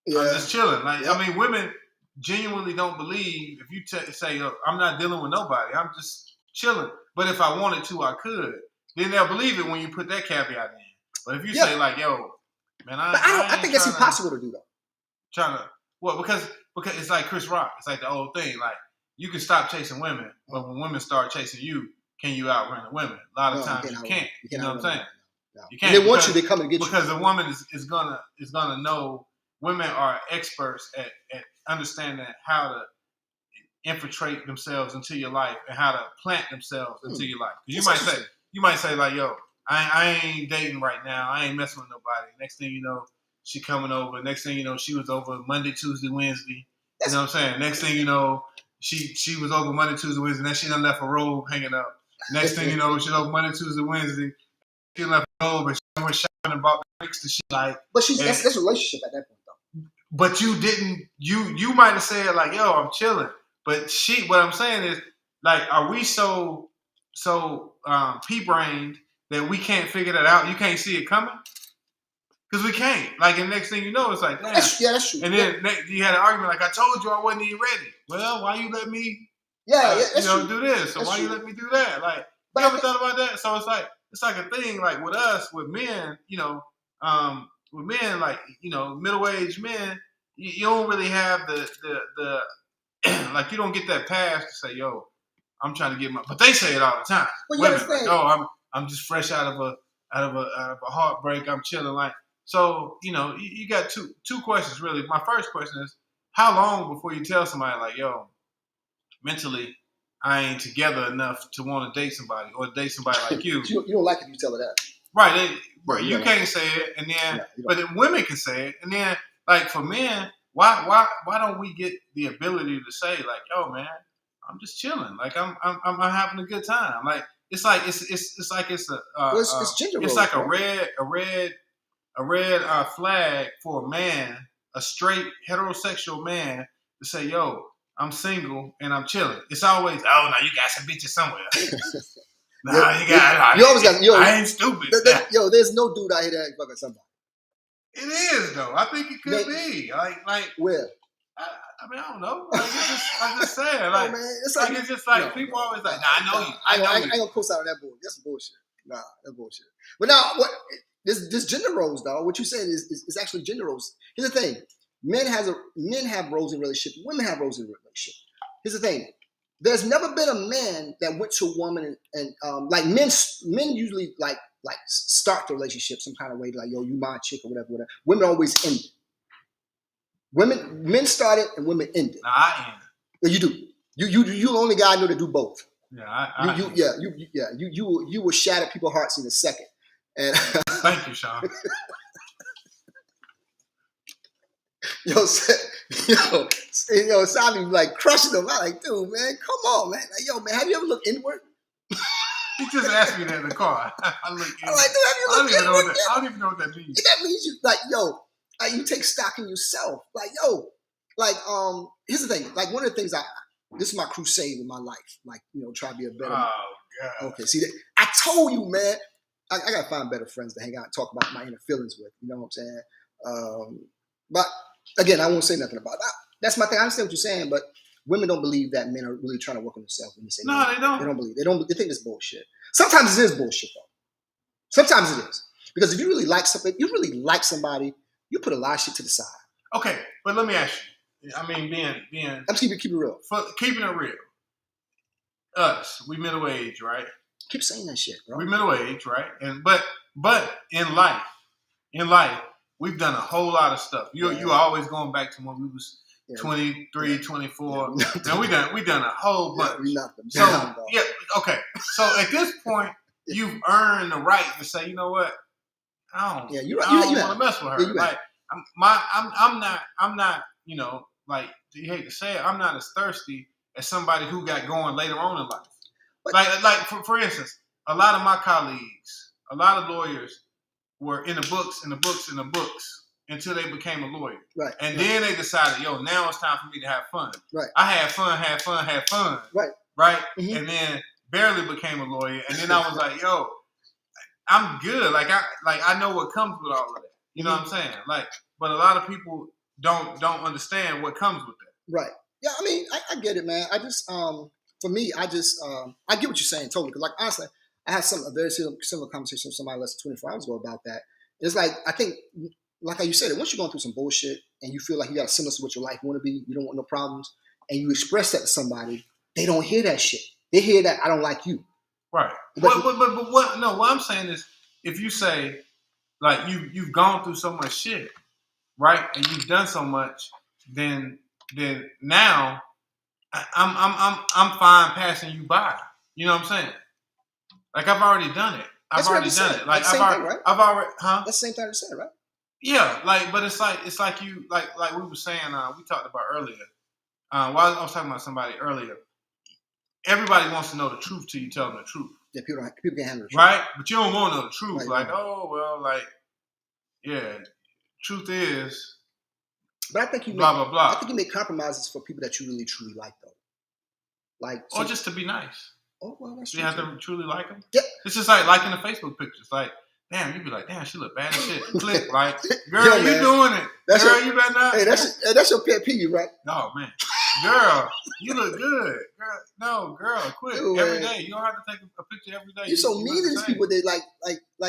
I'm just chilling. Like, I mean, women genuinely don't believe if you say, yo, I'm not dealing with nobody. I'm just chilling. But if I wanted to, I could. Then they'll believe it when you put that caveat in. But if you say like, yo, man, I think that's impossible to do though. Because it's like Chris Rock. It's like the old thing. Like, you can stop chasing women, but when women start chasing you, can you outrun the women? A lot of times you can't. You know what I'm saying? No. You can't. They want you. They come and get you. Because the woman is gonna know. Women are experts at understanding how to infiltrate themselves into your life and how to plant themselves into your life. You might say like, yo, I ain't dating right now. I ain't messing with nobody. Next thing you know, she coming over. Next thing you know, she was over Monday, Tuesday, Wednesday. You know what I'm saying? Next thing you know, she was over Monday, Tuesday, Wednesday. Then she done left a robe hanging up. Next thing you know, she's over Monday, Tuesday, Wednesday. She left a robe and she went shopping and bought the mix that she like. But that's a relationship at that point though. But you didn't. You might have said like, yo, I'm chilling. But what I'm saying is, like, are we so pea-brained that we can't figure that out? You can't see it coming? Because we can't. Like, and next thing you know, it's like, damn. That's true. And then you had an argument like, I told you I wasn't even ready. Well, why you let me do this? So why you let me do that? Like, you ever thought about that? So it's like a thing, like with us, with men, with men, like, middle-aged men, you don't really have the like, you don't get that pass to say, yo, I'm trying to get but they say it all the time. Well, women, like, oh, I'm just fresh out of a heartbreak. I'm chilling. Like, so, you got two questions really. My first question is, how long before you tell somebody like, yo, mentally, I ain't together enough to want to date somebody or date somebody like you. You don't like it, you tell her that. Right. You can't say it, and then, but then women can say it, and then, like, for men, why don't we get the ability to say like, yo, man, I'm just chilling, like I'm having a good time, like it's like it's gender roles, like a red flag for a man, a straight heterosexual man, to say, yo, I'm single and I'm chilling. It's always, oh, no, you got some bitches somewhere. You always got. I ain't stupid. There's no dude out here that ain't fucking somebody. It is though. I think it could be like where. I mean, I don't know. Like, I'm just saying. Like, man, it's just like people always like, nah, I know you. I ain't gonna co-sign on that bullshit. That's bullshit. Nah, that's bullshit. But now, this gender roles, dog. What you saying is actually gender roles. Here's the thing: men have roles in relationships. Women have roles in relationships. Here's the thing: there's never been a man that went to a woman and like men usually like start the relationship some kind of way, like, yo, you my chick or whatever. Women always end it. Men started and women ended. Now I am. Yeah, you do. You the only guy I know to do both. Yeah, You will shatter people's hearts in a second. And thank you, Sean. yo, Simon be like crushing them. I'm like, dude, man, come on, man. Like, yo, man, have you ever looked inward? He just asked me that in the car. I look I'm like, dude, have you looked inward? I don't even know what that means. That means you like, yo, you take stock in yourself. Like, yo, like, here's the thing. Like, one of the things this is my crusade in my life. Like, try to be a better. Oh God. Okay, see, I told you, man. I gotta find better friends to hang out and talk about my inner feelings with. You know what I'm saying? But again, I won't say nothing about that. That's my thing. I understand what you're saying, but women don't believe that men are really trying to work on themselves when they say no. They don't. They don't believe. They think it's bullshit. Sometimes it is bullshit though. Sometimes it is, because if you really like somebody, you put a lot of shit to the side. Okay, but let me ask you. I mean, being I'm just keep it real. Keeping it real. Us, we middle age, right? Keep saying that shit, bro. We middle age, right? And but in life, we've done a whole lot of stuff. You always going back to when we was 23, 24. Now we done a whole bunch. We knocked them down, so okay. So at this point, you've earned the right to say, you know what? I don't want to mess with her. Like I'm not. Like you hate to say it, I'm not as thirsty as somebody who got going later on in life. Like for instance, a lot of my colleagues, a lot of lawyers were in the books until they became a lawyer. Right. And then they decided, now it's time for me to have fun. Right. I had fun. Right. Right. Mm-hmm. And then barely became a lawyer. And then I was like, I'm good. Like I know what comes with all of that. You know what I'm saying? Like, but a lot of people don't understand what comes with that. Right. Yeah, I mean, I get it, man. I just for me, I get what you're saying totally. Because, like, honestly, I had a very similar conversation with somebody less than 24 hours ago about that. It's like, I think, like how you said it, once you're going through some bullshit and you feel like you got a semblance of what your life want to be, you don't want no problems, and you express that to somebody, they don't hear that shit. They hear that I don't like you. Right. But what? No, what I'm saying is, if you say, like, you've gone through so much shit, right, and you've done so much, then now I'm fine passing you by. You know what I'm saying? Like, I've already done it. I've already done it. Like, I've already, huh? That's the same thing you said, right? Yeah, like, but it's like you like we were saying, we talked about earlier. While I was talking about somebody earlier, everybody wants to know the truth till you tell them the truth. Yeah, people can handle the truth. Right? But you don't want to know the truth. Right, like, oh well, like, yeah, truth is. But I think blah blah. I think you make compromises for people that you really truly like, though. Like, or just to be nice. Oh well, that's true. You have to truly like them. Yeah. It's just like liking the Facebook pictures. Like, damn, you be like, damn, she look bad as shit. Click, like, girl, you doing it. Girl, you better not. Hey, that's your pet peeve, right? No, man. Girl, you look good. Girl, quit. Dude, every day. You don't have to take a picture every day. You're so mean to these people. They like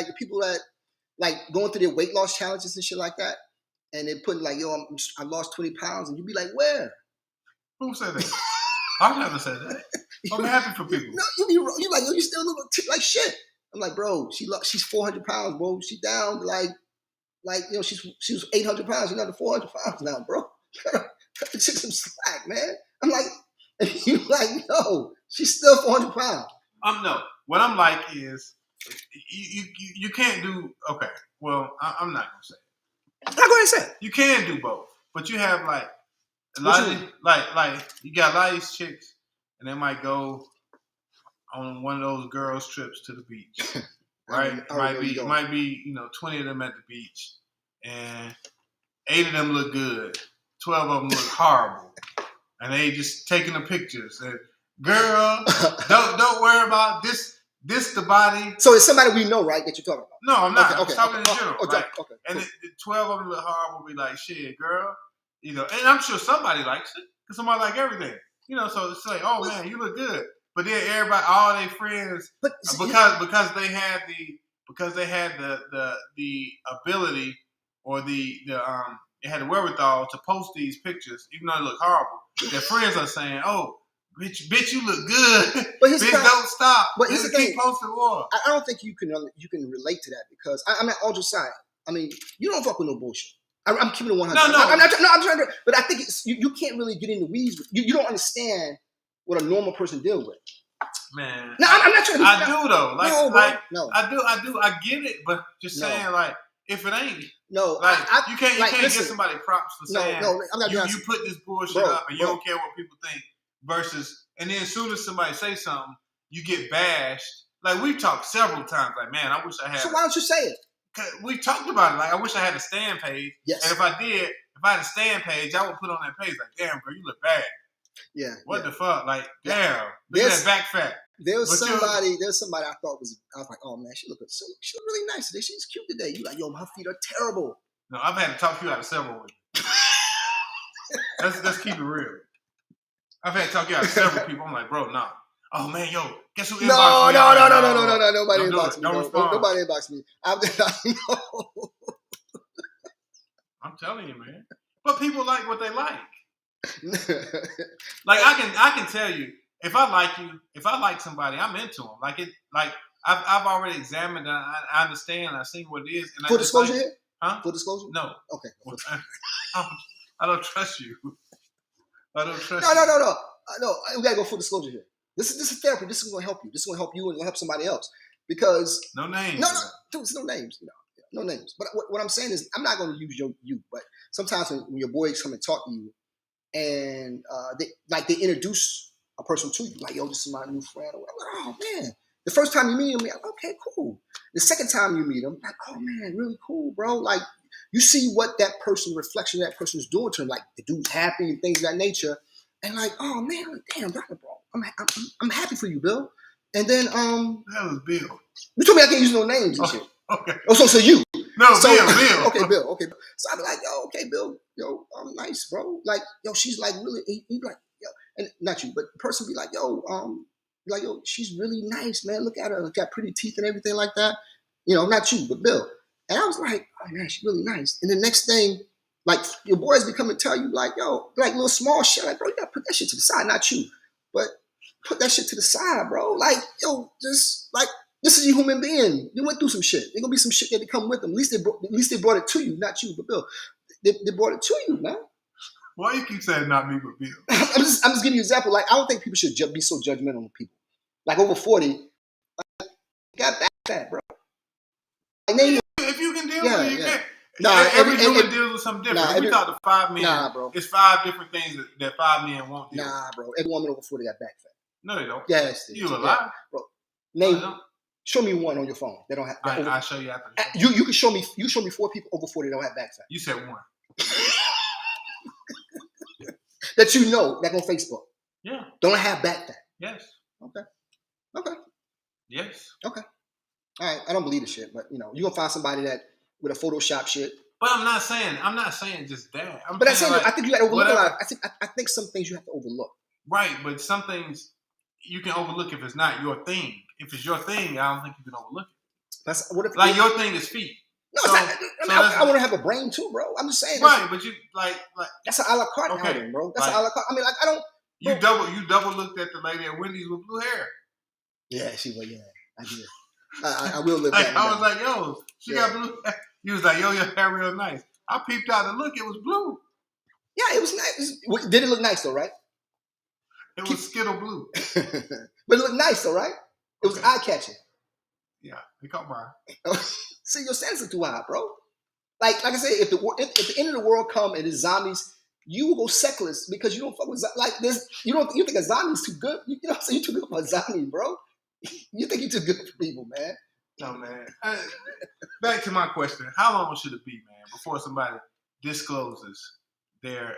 the people that like going through their weight loss challenges and shit like that, and they're putting like, I lost 20 pounds, and you be like, where? Who said that? I've never said that. I'm happy for people. No, you like, you still look like shit. I'm like, bro, she's 400 pounds, bro. She down like she was 800 pounds. She's down to 400 pounds now, bro. Cut the chick some slack, man. I'm like, and you like, no, she's still 400 pounds. No. What I'm like is, you can't do. Okay, well, I'm not gonna say it. I'm not gonna say it. You can do both, but you have like a lot of like you got a lot of these chicks, and they might go on one of those girls' trips to the beach, right? It might be 20 of them at the beach, and 8 of them look good, 12 of them look horrible, and they just taking the pictures. And girl, don't worry about this. This the body. So it's somebody we know, right? That you're talking about? No, I'm not. Okay, I'm talking in general. Okay. And 12 of them look horrible. Be like, shit, girl. And I'm sure somebody likes it because somebody like everything. So it's like, oh man, you look good. But then everybody, all their friends, because they had the ability or they had the wherewithal to post these pictures, even though they look horrible. Their friends are saying, "Oh, bitch, you look good. But bitch, don't stop. But here's the thing: keep posting more." I don't think you can relate to that because I'm at all just side. I mean, you don't fuck with no bullshit. I'm keeping it 100. No. I'm trying to, but I think it's you can't really get in the weeds. You don't understand what a normal person deals with. Man, No, I'm not trying to. I do though. Like, no, bro, no. I do. I get it, but just saying, like, if it ain't, no, like, you can't listen, give somebody props for saying, I'm not you put this bullshit up and you don't care what people think. Versus, and then as soon as somebody say something, you get bashed. Like, we've talked several times. Like, man, I wish I had. So why don't you say it? We talked about it. Like, I wish I had a stand page. Yes. And if I had a stand page, I would put on that page like, damn, girl, you look bad. Yeah. What the fuck? Like, damn. Look at that back fat. There was somebody I thought I was like, oh man, she looked really nice today. She's cute today. You like, yo, her feet are terrible. No, I've had to talk you out of several women. Let's keep it real. I've had to talk you out of several people. I'm like, bro, nah. Oh man, yo, guess who inboxed me? No. Nobody inboxed me. Nobody inboxed me. I'm telling you, man. But people like what they like. Like I can tell you, if I like somebody, I'm into them. I've already examined and I understand. I've seen what it is. And Full disclosure here? Huh? Full disclosure? No. Okay. I don't trust you. I don't trust you. No. No, we gotta go full disclosure here. This is therapy. This is gonna help you. This is gonna help you and help somebody else. Because no names. No, dude, it's no names. No names. But what I'm saying is, I'm not gonna use you. But sometimes when your boys come and talk to you, and they introduce a person to you, like, yo, this is my new friend. Or whatever. Oh man. The first time you meet him, you're like, okay, cool. The second time you meet him, like, oh man, really cool, bro. Like, you see what that person, reflection of that person is doing to him. Like, the dude's happy and things of that nature. And like, oh man, damn, bro, I'm happy for you, Bill. And then that was Bill. You told me I can't use no names and shit. Okay. Oh, so you. No, so, Bill. Okay, Bill. Okay. So I'm like, yo, okay, Bill. Yo, I'm nice, bro. Like, yo, she's like really. He like, yo, and not you, but the person be like, yo, she's really nice, man. Look at her, got pretty teeth and everything like that. Not you, but Bill. And I was like, oh man, she's really nice. And the next thing, like, your boys be coming to tell you, like, yo, like little small shit, like, bro, you gotta put that shit to the side, not you, but put that shit to the side, bro. Like, yo, just like, this is a human being. You went through some shit. There's gonna be some shit that come with them. At least they brought it to you, not you, but Bill. They brought it to you, man. Why you keep saying not me, but Bill? I'm just giving you an example. Like, I don't think people should be so judgmental of people. Like, over 40, got back fat, bro. Like, if you can deal with it, you can. Nah, every human deals with something different. If we talk to 5 men, bro. It's 5 different things that 5 men won't deal with. Nah, bro. Every woman over 40 got back fat. No, they don't. Yes. You a lie. Bro. Name. Show me one on your phone. They don't have. I'll show you after. You can show me. You show me 4 people over 40 that don't have back fat. You said 1. That you know that on Facebook. Yeah. Don't have back fat. Yes. Okay. Yes. Okay. All right. I don't believe the shit, but you're gonna find somebody that with a Photoshop shit. But I'm not saying just that. I think you got to overlook a lot. I think some things you have to overlook. Right, but some things you can overlook if it's not your thing. If it's your thing, I don't think you can overlook it. Your thing is feet. No, it's not. I want to have a brain too, bro. I'm just saying. Right, but you like that's an a la carte outing, bro. That's an a la carte. I mean, like, I don't. You double looked at the lady at Wendy's with blue hair. Yeah, she was. Yeah, I did. I will live like, that. I was like, yo, she got blue hair. You was like, yo, your hair real nice. I peeped out and look, it was blue. Yeah, it was nice. Did it look nice though, right? It was Skittle blue. But it looked nice though, right? It was eye catching. Yeah, it caught my eye. See, your standards are too high, bro. Like I said, if the end of the world come and it's zombies, you will go sexless because you don't fuck with like this. You think a zombie's too good. You know what I'm saying? You're too good for a zombie, bro. You think you're too good for people, man. No, man. Back to my question. How long should it be, man, before somebody discloses their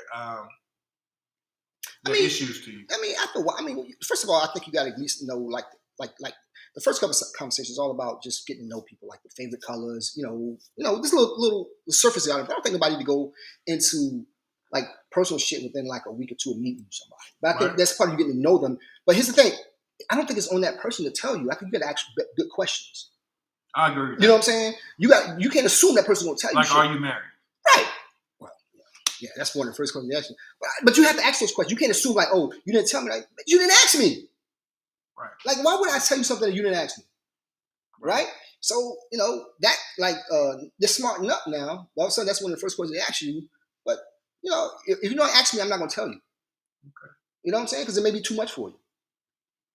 issues to you? I mean, after a while, first of all, I think you got to at least know, like the first couple of conversations is all about just getting to know people, like the favorite colors, this little surface out of it. I don't think nobody to go into like personal shit within like a week or two of meeting somebody. But I think that's part of you getting to know them. But here's the thing. I don't think it's on that person to tell you. I think you got to ask good questions. I agree with that. You know what I'm saying? You can't assume that person will tell you. Like, are you married? Right. Well, yeah, that's one of the first questions you ask. But you have to ask those questions. You can't assume like, oh, you didn't tell me. Like, you didn't ask me. Right. Like, why would I tell you something that you didn't ask me? Right? So, that, like, they're smartening up now. All of a sudden, that's one of the first questions they ask you. But, if you don't ask me, I'm not going to tell you. Okay. You know what I'm saying? Because it may be too much for you.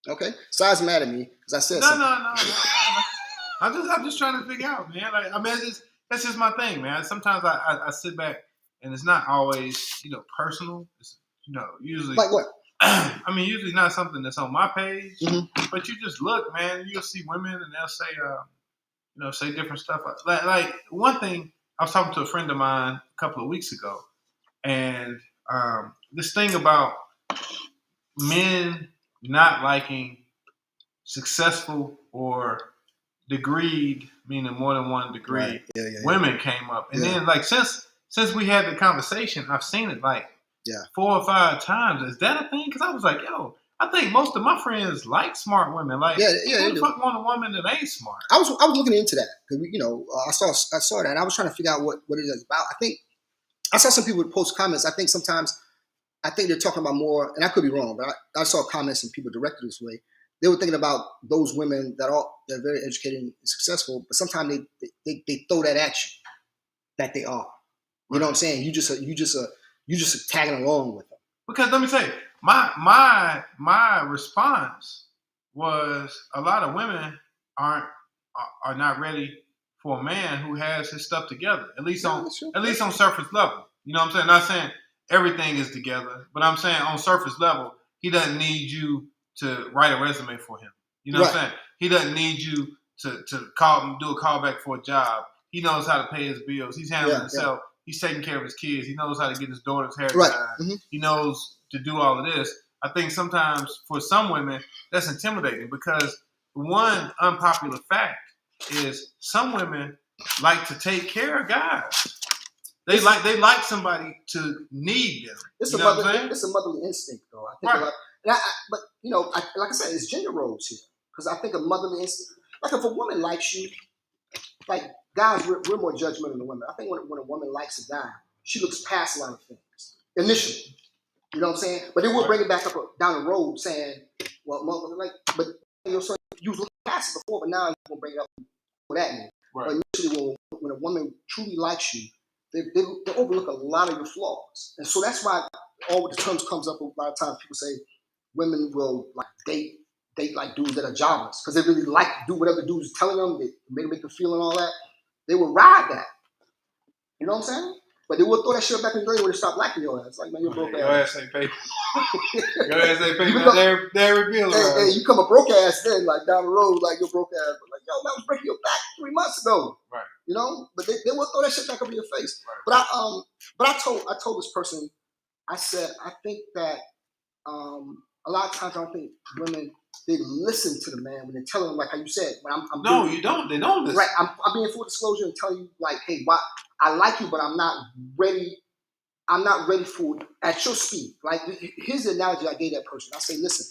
Okay? Si's mad at me because I said No, something. no. I'm just trying to figure out, man. Like, I mean, that's just my thing, man. Sometimes I sit back and it's not always, personal. It's, usually. Like what? I mean, usually not something that's on my page, Mm-hmm. but you just look, man. You'll see women and they'll say, say different stuff. Like one thing, I was talking to a friend of mine a couple of weeks ago, and this thing about men not liking successful or degreed, meaning more than one degree, Right. Yeah. women came up, and then like since we had the conversation, I've seen it like 4 or 5 times. Is that a thing? Because I was like, yo, I think most of my friends like smart women. Like, who the fuck want a woman that ain't smart? I was looking into that because I saw that and I was trying to figure out what it is about. I think I saw some people post comments. I think sometimes they're talking about more, and I could be wrong, but I saw comments and people directed this way. They were thinking about those women that are very educated and successful, but sometimes they throw that at you that they are. You know what I'm saying? You just tagging along with them. Because let me say, my response was a lot of women are not ready for a man who has his stuff together, at least on surface level. You know what I'm saying? Not saying everything is together, but I'm saying on surface level, he doesn't need you to write a resume for him. You know what I'm saying? He doesn't need you to call him, do a callback for a job. He knows how to pay his bills. He's handling himself. He's taking care of his kids. He knows how to get his daughter's hair done. Mm-hmm. He knows to do all of this. I think sometimes for some women that's intimidating because one unpopular fact is some women like to take care of guys. They like somebody to need them. It's a motherly instinct, though. I think right. But like I said, it's gender roles here because I think a motherly instinct. Like if a woman likes you, like guys, we're more judgmental than women. I think when a woman likes a guy, she looks past a lot of things initially. You know what I'm saying? But then we'll bring it back up down the road, saying, "Well, but you was looking past it before, but now you're gonna bring it up for that mean." Right. But initially, when a woman truly likes you, they overlook a lot of your flaws, and so that's why all the terms comes up a lot of times. People say women will like date like dudes that are jobless because they really like to do whatever the dude's telling them. They make them feel and all that. They will ride that. You know what I'm saying? But they will throw that shit back in the day when they stop liking your ass. Like, man, you're broke ass. Your ass ain't paid. Your ass ain't paid. They're revealing. Hey, you come a broke ass then, like down the road, like you're broke ass. But like, yo, man, I was breaking your back 3 months ago. Right. You know? But they will throw that shit back up in your face. Right. But I told this person, I said, I think that a lot of times I don't think women they listen to the man when they're telling them, like how you said. When you don't. They don't listen. Right. I'm being full disclosure and telling you, like, hey, why I like you, but I'm not ready. I'm not ready for at your speed. Like, here's the analogy I gave that person. I say, listen,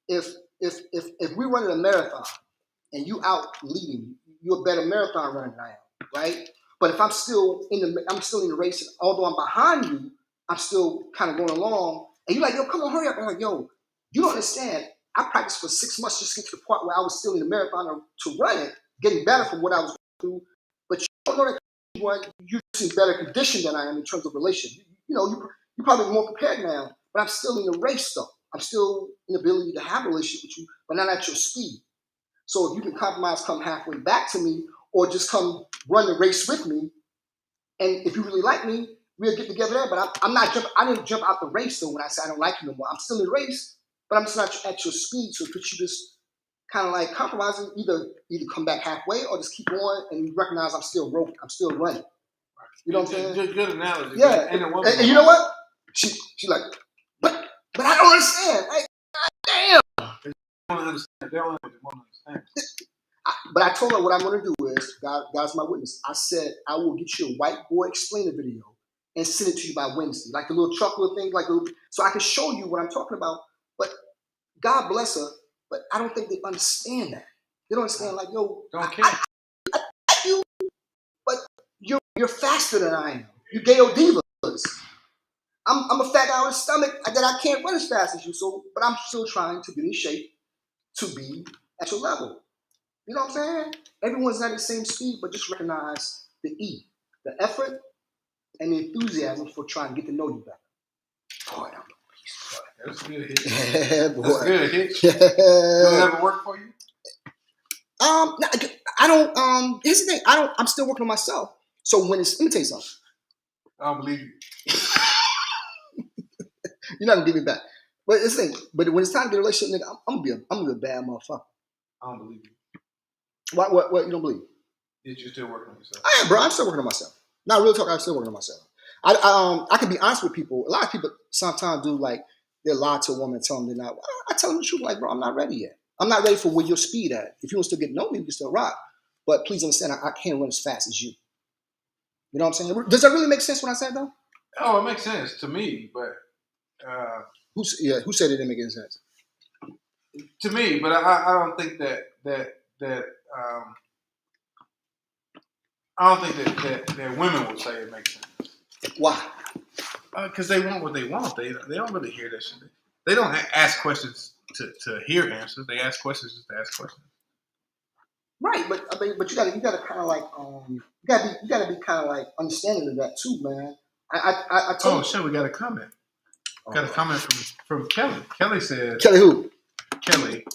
if we run a marathon and you out leading, you're a better marathon runner than I am, right? But if I'm still in the race, although I'm behind you, I'm still kind of going along. And you're like, yo, come on, hurry up. I'm like, yo, you don't understand. I practiced for 6 months just to get to the point where I was still in the marathon to run it, getting better from what I was going through. But you don't know that you're in better condition than I am in terms of relationship. You're probably more prepared now, but I'm still in the race though. I'm still in the ability to have a relationship with you, but not at your speed. So if you can compromise, come halfway back to me, or just come run the race with me, and if you really like me, we'll get together there. But I didn't jump out the race though when I said I don't like you no more. I'm still in the race, but I'm just not at your speed. So could you just kind of like compromising, either come back halfway or just keep going and recognize I'm still running. You know what I'm saying? Good analogy. Yeah. And you know what? She like, but I don't understand. Like, damn. They don't understand. They don't understand. But I told her what I'm going to do is, God's my witness. I said, I will get you a whiteboard explainer video and send it to you by Wednesday. Like the little chocolate thing, so I can show you what I'm talking about. But God bless her, but I don't think they understand that. They don't understand, like, yo, don't care. I like you, but you're faster than I am. You Gail Divas. I'm a fat guy with a stomach that I can't run as fast as you. But I'm still trying to get in shape to be at your level. You know what I'm saying? Everyone's not at the same speed, but just recognize the E, the effort and the enthusiasm for trying to get to know you better. Boy, That's a good hit. yeah, boy. That's a good hit. Yeah. Does it ever work for you? I don't. Here's the thing. I'm still working on myself. So let me tell you something. I don't believe you. You're not gonna give me back. But it's the thing. But when it's time to get a relationship, nigga, I'm gonna be a bad motherfucker. I don't believe you. What you don't believe? Did you still working on yourself? I am, bro. I'm still working on myself. Not real talk. I'm still working on myself. I can be honest with people. A lot of people sometimes do like they lie to a woman and tell them they're not. I tell them the truth, like, bro, I'm not ready yet. I'm not ready for where your speed at. If you want to still get to know me, we can still rock. But please understand, I can't run as fast as you. You know what I'm saying? Does that really make sense what I said though? Oh, it makes sense to me, but who said it didn't make any sense? To me, but I don't think that I don't think that women will say it makes sense. Why? Because they want what they want. They don't really hear that shit. They don't ask questions to hear answers. They ask questions just to ask questions. Right, but I mean, but you gotta kind of like you gotta be kind of like understanding of that too, man. I told. Oh shit, we got a comment. Got a comment from Kelly. Kelly said. Kelly who? Kelly.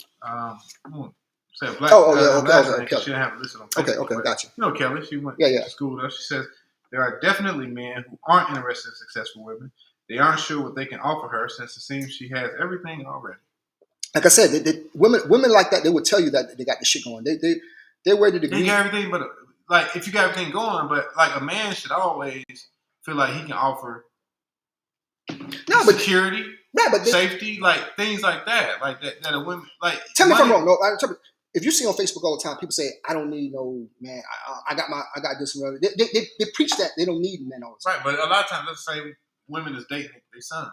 Said black. Okay. She didn't have it listed on Facebook. Okay, gotcha. You know Kelly. She went to school with us. She says there are definitely men who aren't interested in successful women. They aren't sure what they can offer her since it seems she has everything already. Like I said, women like that, they would tell you that they got the shit going. They're ready to agree. They got everything, but like if you got everything going, but like a man should always feel like he can offer security, safety, like things like that, that a woman like. Tell me if I'm wrong. No, if you see on Facebook all the time, people say, "I don't need no man. I got this and whatever." They preach that they don't need men all the time. Right, but a lot of times, let's say women is dating their sons.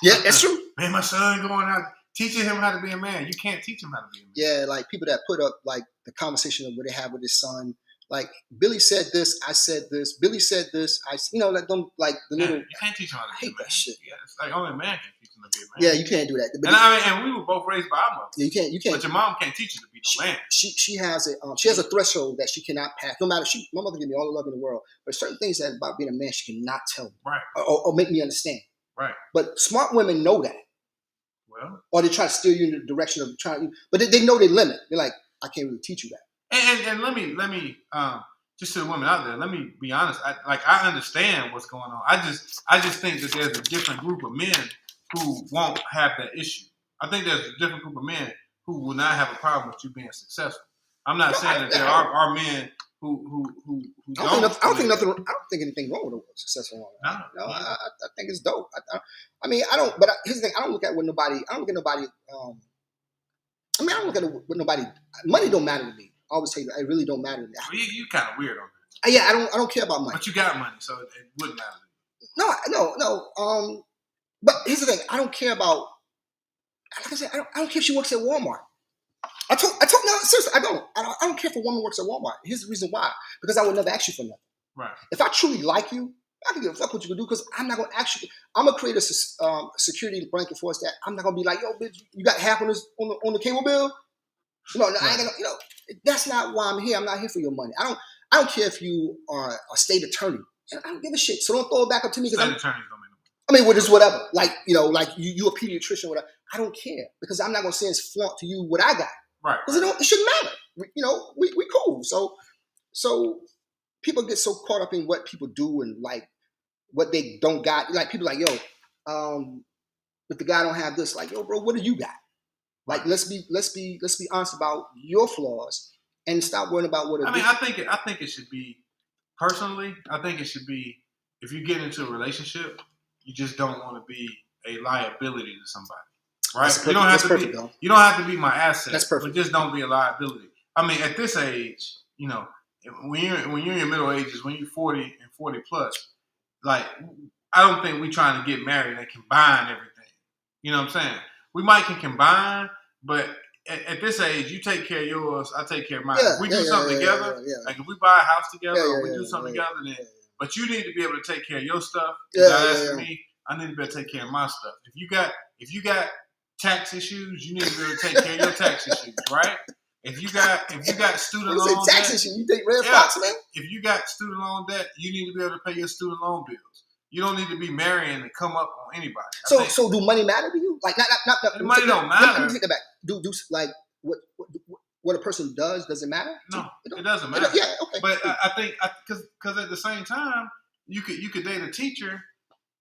Yeah, that's true. Man, my son going out teaching him how to be a man. You can't teach him how to be a man. Yeah, like people that put up like the conversation of what they have with his son. Like Billy said this, I said this. Billy said this, like them, like the little. You can't teach him how to be a man. That shit. Yeah, it's like only a man can teach him to be a man. Yeah, you can't do that. But and we were both raised by our mother. Yeah, you can't. But your mom can't teach you to be no man. She has a threshold that she cannot pass. No matter my mother gave me all the love in the world, but certain things that about being a man she cannot tell me, right, or make me understand. Right. But smart women know that. Well, or they try to steer you in the direction of trying, but they know their limit. They're like, I can't really teach you that. And let me just to the women out there, let me be honest. I understand what's going on. I just think that there's a different group of men who won't have that issue. I think there's a different group of men who will not have a problem with you being successful. I'm not saying that there are men who don't. I don't think anything wrong with a successful woman. No, I think it's dope. I mean, I don't. But here's the thing: I don't look at what nobody. I don't look at nobody. I don't look at what nobody. Money don't matter to me. I always tell you, it really don't matter to me. Well, you kind of weird on that. Yeah, I don't care about money. But you got money, so it wouldn't matter to you. No. But here's the thing: I don't care about. Like I said, I don't care if she works at Walmart. I told no, seriously, I don't care if a woman works at Walmart. Here's the reason why. Because I would never ask you for nothing. Right. If I truly like you, I can give a fuck what you can do because I'm not gonna ask you. I'm gonna create a security blanket for us that I'm not gonna be like, yo, bitch, you got half on the cable bill? No, right. I ain't gonna, that's not why I'm here. I'm not here for your money. I don't care if you are a state attorney. I don't give a shit. So don't throw it back up to me because state attorneys don't make no money. I mean, well, just whatever. Like, like you a pediatrician, whatever. I don't care because I'm not gonna say it's flaunt to you what I got. Right. Because it shouldn't matter. We cool. So people get so caught up in what people do and like what they don't got. Like people like, yo, if the guy don't have this, like, yo, bro, what do you got? Like, let's be honest about your flaws and stop worrying about what. I think it should be personally. I think it should be if you get into a relationship, you just don't want to be a liability to somebody. Right? You don't have to be. You don't have to be my asset. That's perfect. But just don't be a liability. I mean, at this age, when you're in your middle ages, when you're 40 and 40 plus, like I don't think we're trying to get married and combine everything. You know what I'm saying? We might can combine, but at this age, you take care of yours, I take care of mine. If we do something together, like if we buy a house together or we do something together, then but you need to be able to take care of your stuff. Asking me, I need to be able to take care of my stuff. If you got tax issues, you need to be able to take care of your tax issues, right? If you got student You say loan taxes debt, shit. You think Red yeah. Fox, man? If you got student loan debt, you need to be able to pay your student loan bills. You don't need to be marrying and come up on anybody. So do money matter to you? Like, not money don't matter. Let me take that back. Do like what a person does it matter? No, it doesn't matter. Yeah, okay. But I think because at the same time, you could date a teacher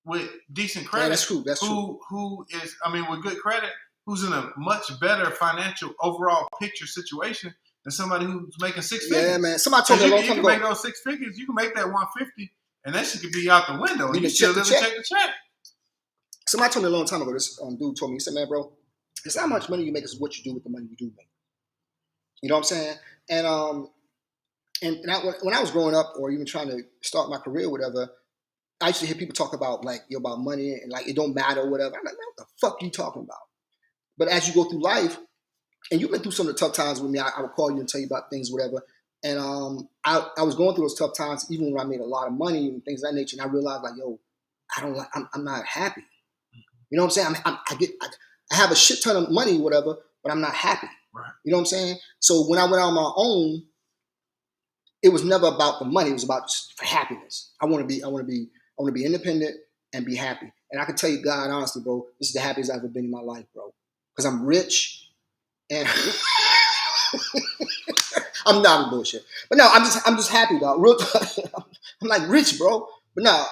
with decent credit. Yeah, that's true. That's true. Who is, I mean, with good credit, who's in a much better financial overall picture situation than somebody who's making six figures. Yeah, man. Somebody told me a long time ago. You can make those 6 figures. You can make that 150, and that shit could be out the window. And you still live and check the check. Somebody told me a long time ago. This dude told me. He said, "Man, bro, it's not how much money you make; it's what you do with the money you do make." You know what I'm saying? And when I was growing up, or even trying to start my career, or whatever, I used to hear people talk about about money and like it don't matter, or whatever. I'm like, man, what the fuck are you talking about? But as you go through life, and you've been through some of the tough times with me, I would call you and tell you about things, whatever. And I was going through those tough times, even when I made a lot of money and things of that nature. And I realized, like, yo, I'm not happy. You know what I'm saying? I have a shit ton of money, whatever, but I'm not happy. Right. You know what I'm saying? So when I went on my own, it was never about the money. It was about just for happiness. I want to be independent and be happy. And I can tell you, God, honestly, bro, this is the happiest I've ever been in my life, bro. Because I'm rich and I'm not in bullshit. But no, I'm just happy, dog. Real talk. I'm like rich, bro. But no,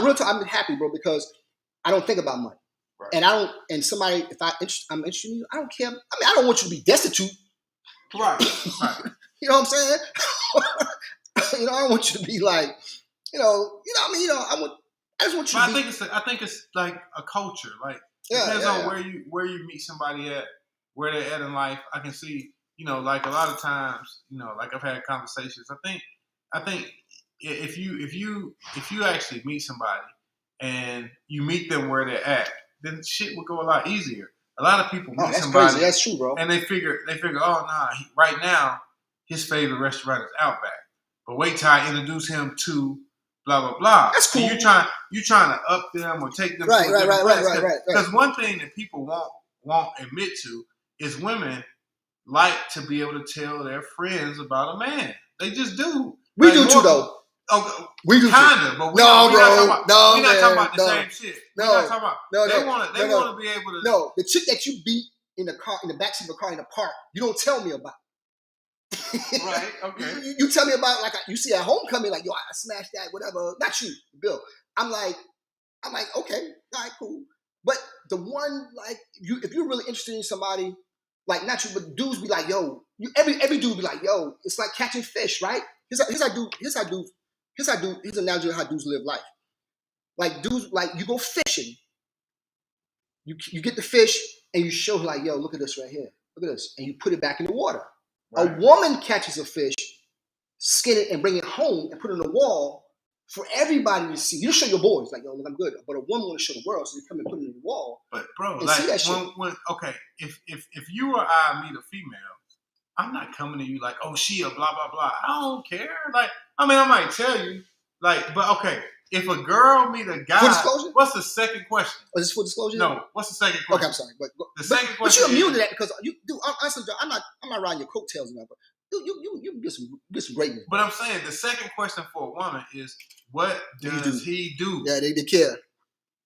real talk, I'm happy, bro, because I don't think about money. Right. And and somebody, if I'm interested in you, I don't care. I mean, I don't want you to be destitute. Right. You know what I'm saying? I don't want you to be like, I just want you to be. I think it's like a culture. Like, depends on where you meet somebody at, where they're at in life. I can see, like a lot of times, like I've had conversations. I think if you actually meet somebody and you meet them where they're at, then shit would go a lot easier. A lot of people meet somebody. Crazy. That's true, bro. And they figure, oh nah, right now his favorite restaurant is Outback. But wait till I introduce him to blah blah blah. That's cool. And you trying to up them or take them right. Because one thing that people won't admit to is women like to be able to tell their friends about a man. They just do. We do too, though. Okay, we do kinda, but we're not talking about the same shit. We're not talking about. They want to be able to. No, the chick that you beat in the backseat of the car in the park, you don't tell me about. Right. Okay. You tell me about, like, you see at homecoming, like, yo, I smashed that, whatever. Not you, Bill. I'm like, okay, all right, cool. But the one, like, if you're really interested in somebody, like, not you, but dudes be like, yo, every dude be like, yo, it's like catching fish, right? Here's an analogy of how dudes live life. Like, dudes, like, you go fishing, you get the fish, and you show, like, yo, look at this right here. Look at this. And you put it back in the water. Right. A woman catches a fish, skin it, and bring it home and put it on the wall for everybody to see. You show your boys, like, yo, look, I'm good. But a woman want to show the world, so they come and put it on the wall. But, bro, like, if you or I meet a female, I'm not coming to you like, oh, she a blah, blah, blah. I don't care. Like, I mean, I might tell you, like, but okay, if a girl meet a guy, what's the second question? Is this for disclosure? No, what's the second question? Okay, I'm sorry. The second question. But you're immune to that because you do. Honestly, I'm not riding your coattails enough. But you get some greatness. But I'm saying the second question for a woman is, what does he do? Yeah, they care.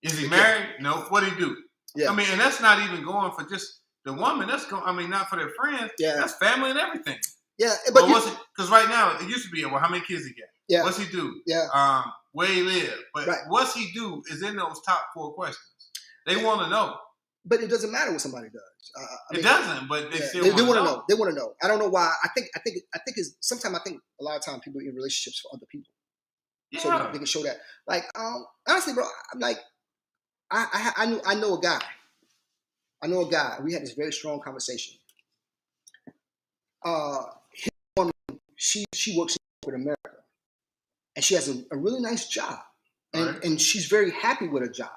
Is he married? No. What do he do? Yeah. I mean, and that's not even going for just the woman. That's going. I mean, not for their friends. Yeah. That's family and everything. Yeah, but because right now it used to be, well, how many kids he got? Yeah. What's he do? Yeah. Where he live? But what's he do is in those top 4 questions. They want to know. But it doesn't matter what somebody does. It doesn't, but they still want to know. They want to know. I don't know why. I think sometimes a lot of times people are in relationships for other people. Yeah. So they can show that. Like, honestly, bro, I'm like, I know a guy. We had this very strong conversation. His woman, she works in corporate America, and she has a really nice job, and she's very happy with her job.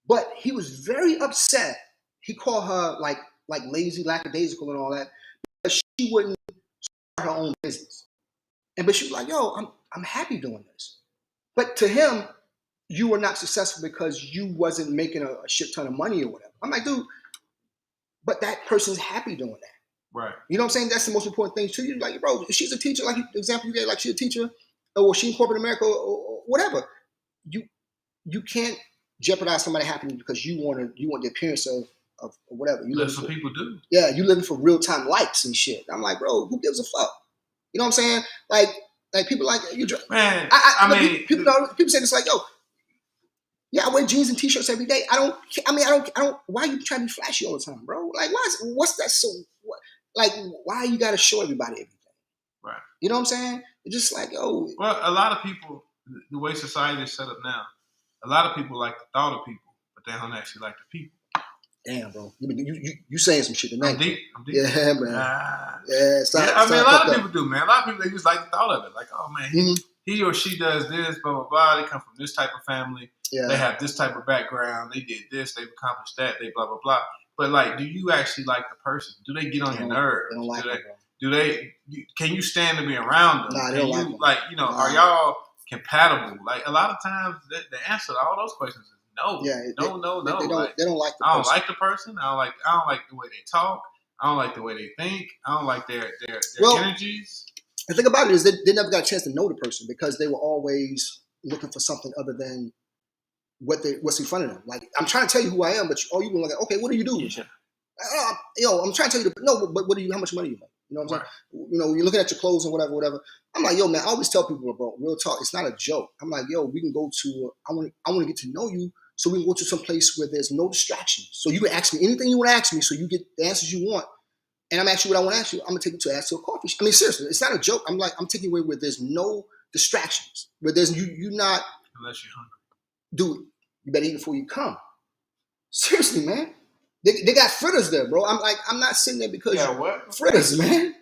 But he was very upset. He called her like lazy, lackadaisical, and all that, because she wouldn't start her own business. But she was like, "Yo, I'm happy doing this." But to him, you were not successful because you wasn't making a shit ton of money or whatever. I'm like, dude, but that person's happy doing that. Right. You know what I'm saying? That's the most important thing to you. Like, bro, if she's a teacher, like the example you gave, like she's a teacher, or she in corporate America, or whatever. You can't jeopardize somebody happiness because you want the appearance of whatever. That's what people do. Yeah, you living for real time likes and shit. I'm like, bro, who gives a fuck? You know what I'm saying? Like people like you. Man, people say this like, yo, yeah, I wear jeans and t-shirts every day. I don't. Why are you trying to be flashy all the time, bro? Like, what's that so? Like, why you got to show everybody everything? Right. You know what I'm saying? It's just like, oh. Well, a lot of people, the way society is set up now, a lot of people like the thought of people, but they don't actually like the people. Damn, bro, you saying some shit tonight? I'm deep. Yeah, man. A lot of people do, man. A lot of people, they just like the thought of it. Like, oh man, he or she does this, blah blah blah. They come from this type of family. Yeah. They have this type of background. They did this. They've accomplished that. They blah blah blah. But like, do you actually like the person? Do they get on your nerves? They don't like it, bro. Do they? Can you stand to be around them? Nah, they don't like them. Are y'all compatible? Like a lot of times, the answer to all those questions is no. Yeah, no. They don't like the person. I don't like the person. I don't like the way they talk. I don't like the way they think. I don't like their energies. The thing about it is they never got a chance to know the person because they were always looking for something other than what's in front of them. Like, I'm trying to tell you who I am, but you gonna like, okay, what do you do? Yeah. I'm trying to tell you, but what do you? How much money you make? You know what I'm saying? You know, you're looking at your clothes and whatever. I'm like, yo, man, I always tell people, bro, real talk, it's not a joke. I'm like, yo, we can go to. I want to get to know you, so we can go to some place where there's no distractions. So you can ask me anything you want to ask me, so you get the answers you want. And I'm asking you what I want to ask you. I'm gonna take you to a coffee shop. I mean, seriously, it's not a joke. I'm taking you away where there's no distractions, where there's you not. Unless you're hungry. Dude, you better eat before you come. Seriously, man. They got fritters there, bro. I'm not sitting there because what? Fritters, man.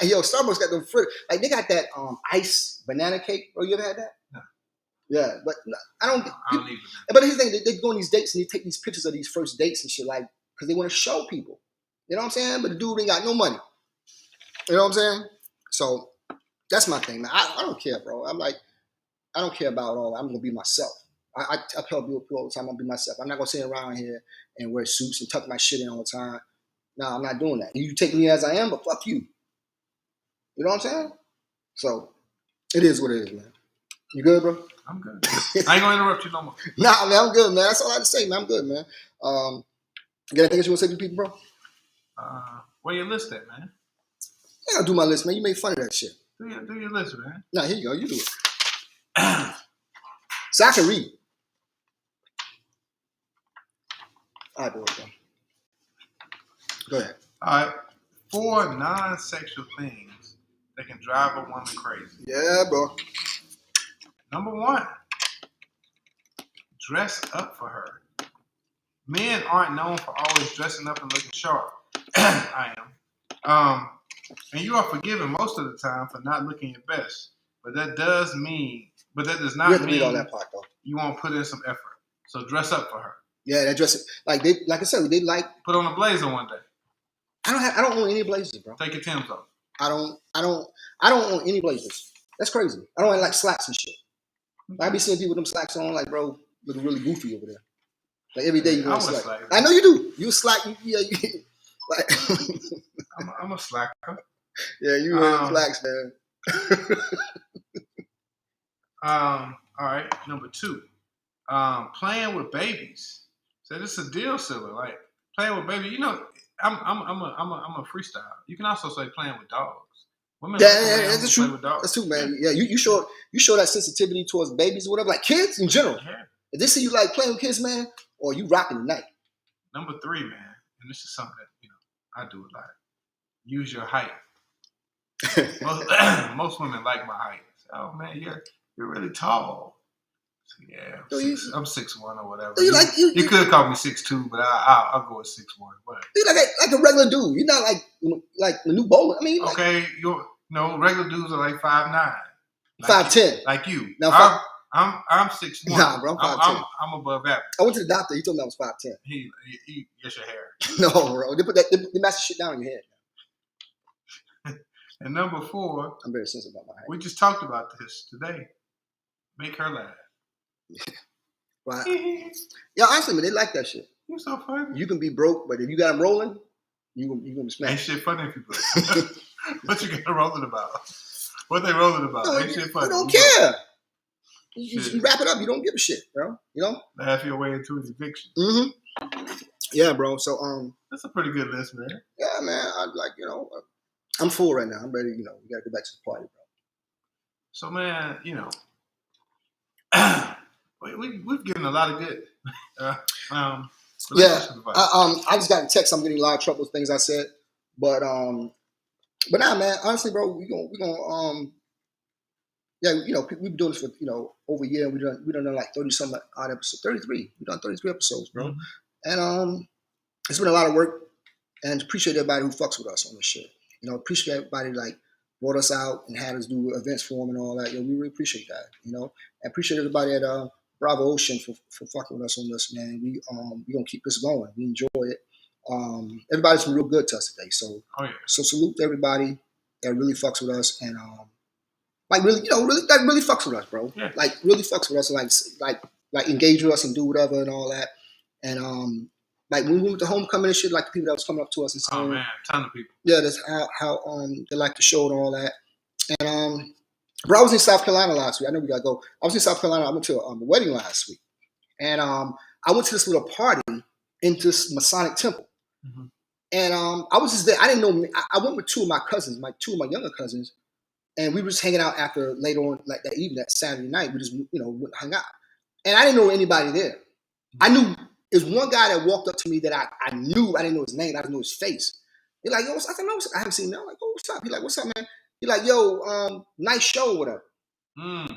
Yo, Starbucks got them fritters. Like, they got that ice banana cake. Bro, you ever had that? No. Yeah, but I don't need it. But here's the thing, they go on these dates and they take these pictures of these first dates and shit, like, because they want to show people. You know what I'm saying? But the dude ain't got no money. You know what I'm saying? So that's my thing, man. I don't care, bro. I'm like, I don't care about all. I'm gonna be myself. I tell people all the time, I'm gonna be myself. I'm not gonna sit around here and wear suits and tuck my shit in all the time. No, I'm not doing that. You take me as I am, but fuck you. You know what I'm saying? So it is what it is, man. You good, bro? I'm good. I ain't gonna interrupt you no more. Nah, man, I'm good, man. That's all I have to say, man. I'm good, man. You got anything else you want to say to people, bro? Where your list at, man? I gotta do my list, man. You made fun of that shit. Do your list, man. Nah, here you go. You do it. So I can read. All right, bro. Go ahead. All right. 4 non-sexual things that can drive a woman crazy. Yeah, bro. Number 1, dress up for her. Men aren't known for always dressing up and looking sharp. I am. And you are forgiven most of the time for not looking your best. But that does not mean read all that part, though. You won't put in some effort. So dress up for her. Yeah, that dress like I said, they like put on a blazer one day. I don't own any blazers, bro. Take your Timbs off. I don't own any blazers. That's crazy. I don't like slacks and shit. I be seeing people with them slacks on, like, bro, looking really goofy over there. Like, every day you wear slack. I know you do. You slack. Like, I'm a slacker. Yeah, you wear slacks, man. All right, number 2. Playing with babies. So this is a deal sealer. Like, playing with babies. You know, I'm a freestyle. You can also say playing with dogs. Women that's true. That's true, man. Yeah, you show that sensitivity towards babies or whatever, like kids in general. Yeah. If they see you like playing with kids, man, or you rocking the night. Number 3, man, and this is something that I do a lot. Use your height. Most women like my height. Oh man, you're really tall. So, yeah, I'm 6'1" or whatever. You could call me 6'2", but I'll go with 6'1". Whatever. You like a regular dude. You're not like the new bowler. I mean, okay, regular dudes are like 5'9", 5'10", like you. Now, I'm 6'1". Nah, bro, I'm 5'10". I'm above average. I went to the doctor. He told me I was 5'10". He gets your hair. No, bro. They mess the shit down in your head. And number 4, I'm very sensitive about my height. We just talked about this today. Make her laugh. Right. Yeah, honestly, man, they like that shit. You're so funny. You can be broke, but if you got them rolling, You gonna be Ain't smashed. shit funny if you play. What you got rolling about? What they rolling about? No, Ain't shit funny. you don't care. Shit. You wrap it up. You don't give a shit, bro. You know. Laugh your way into an eviction. Yeah, bro. So That's a pretty good list, man. yeah, man. I like I'm full right now. I'm ready. We gotta go back to the party, bro. So, man, we've given a lot of good. Yeah. Advice. I just got a text. I'm getting a lot of trouble with things I said, but nah, man. Honestly, bro, we gonna yeah, we've been doing this for over a year. We done like 30 some odd episodes, 33. We done 33 episodes, bro, and it's been a lot of work. And appreciate everybody who fucks with us on this shit. Appreciate everybody like brought us out and had us do events for them and all that. We really appreciate that. And appreciate everybody at Bravo Ocean for fucking with us on this, man. We gonna keep this going. We enjoy it. Everybody's been real good to us today. So so salute to everybody that really fucks with us and like really that really fucks with us, bro. Yeah. Like really fucks with us and like engage with us and do whatever and all that. And like when we went to homecoming and shit, like the people that was coming up to us and saying, "Oh man, ton of people." Yeah, that's how they like the show and all that. And bro, I was in South Carolina last week. I know we gotta go. I was in South Carolina. I went to a wedding last week, and I went to this little party in this Masonic temple. And I was just there. I didn't know. I went with two of my cousins, two of my younger cousins, and we were just hanging out after later on, like that evening, that Saturday night. We just hung out, and I didn't know anybody there. I knew. There's one guy that walked up to me that I knew. I didn't know his name. I didn't know his face. He's like, yo, I said, no, I haven't seen him. I'm like, oh, what's up? He's like, what's up, man? He's like, yo, nice show or whatever. And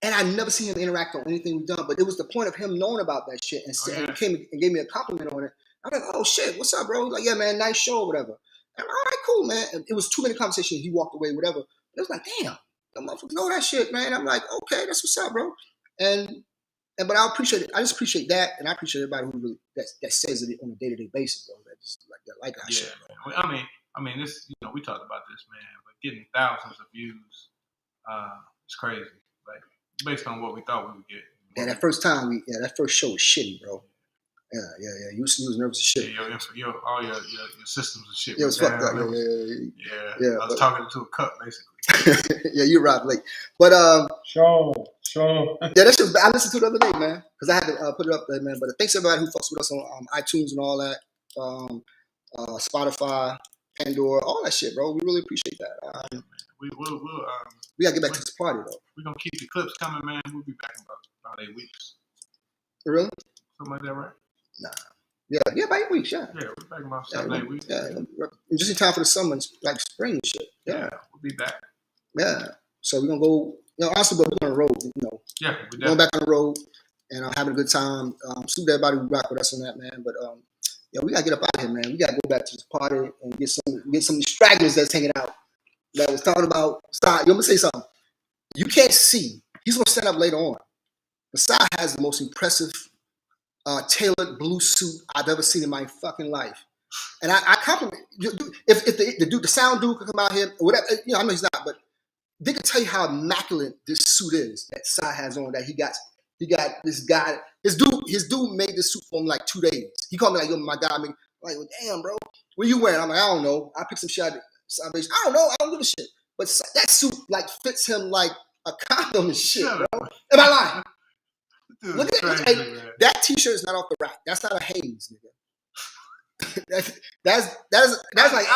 I never seen him interact on anything we've done. But it was the point of him knowing about that shit and came and gave me a compliment on it. I'm like, oh, shit, what's up, bro? He's like, yeah, man, nice show or whatever. And I'm like, all right, cool, man. And it was 2 minute conversation. He walked away, whatever. But it was like, damn, the motherfucker know that shit, man. I'm like, okay, that's what's up, bro. But I appreciate it. I just appreciate that, and I appreciate everybody who really that says it on a day-to-day basis, bro. That just like that shit. Bro. I mean, this. We talked about this, man, but getting thousands of views, it's crazy. Like based on what we thought we would get. Yeah, that first time that first show was shitty, bro. Yeah. You was nervous as shit. Yeah, all your systems and shit. Yeah, it was fucked up. Yeah. I was talking to a cup, basically. Yeah, you arrived late, but Sure. Yeah, that shit. I listened to it the other day, man, because I had to put it up there, man. But thanks to everybody who fucks with us on iTunes and all that, Spotify, Pandora, all that shit, bro. We really appreciate that. We gotta get back to this party though. We're gonna keep the clips coming, man. We'll be back in about 8 weeks. Really? Something like that, right? Nah. Yeah, about 8 weeks. Yeah, we're back in about 7, 8 weeks. Yeah, just in time for the summer, like spring and shit. Yeah, we'll be back. Yeah, so we're gonna go. Honestly, but we're on the road. Yeah, we're going back on the road, and I'm having a good time. Salute everybody who rock with us on that, man. But we gotta get up out of here, man. We gotta go back to this party and get some stragglers that's hanging out. That was talking about. Stop. You want me to say something? You can't see. He's gonna stand up later on. Masai has the most impressive tailored blue suit I've ever seen in my fucking life. And I compliment you. If the sound dude could come out here, or whatever, I know he's not, but they can tell you how immaculate this suit is that Sai has on. That he got this guy. His dude made this suit for him like 2 days. He called me like, yo, my guy. I'm like, well, damn, bro, what you wearing? I'm like, I don't know. I picked some shit. I don't know. I don't give a shit. But that suit like fits him like a condom and shit, bro. Am I lying? Dude, look at that T-shirt is not off the rack. That's not a Hanes, nigga. that's like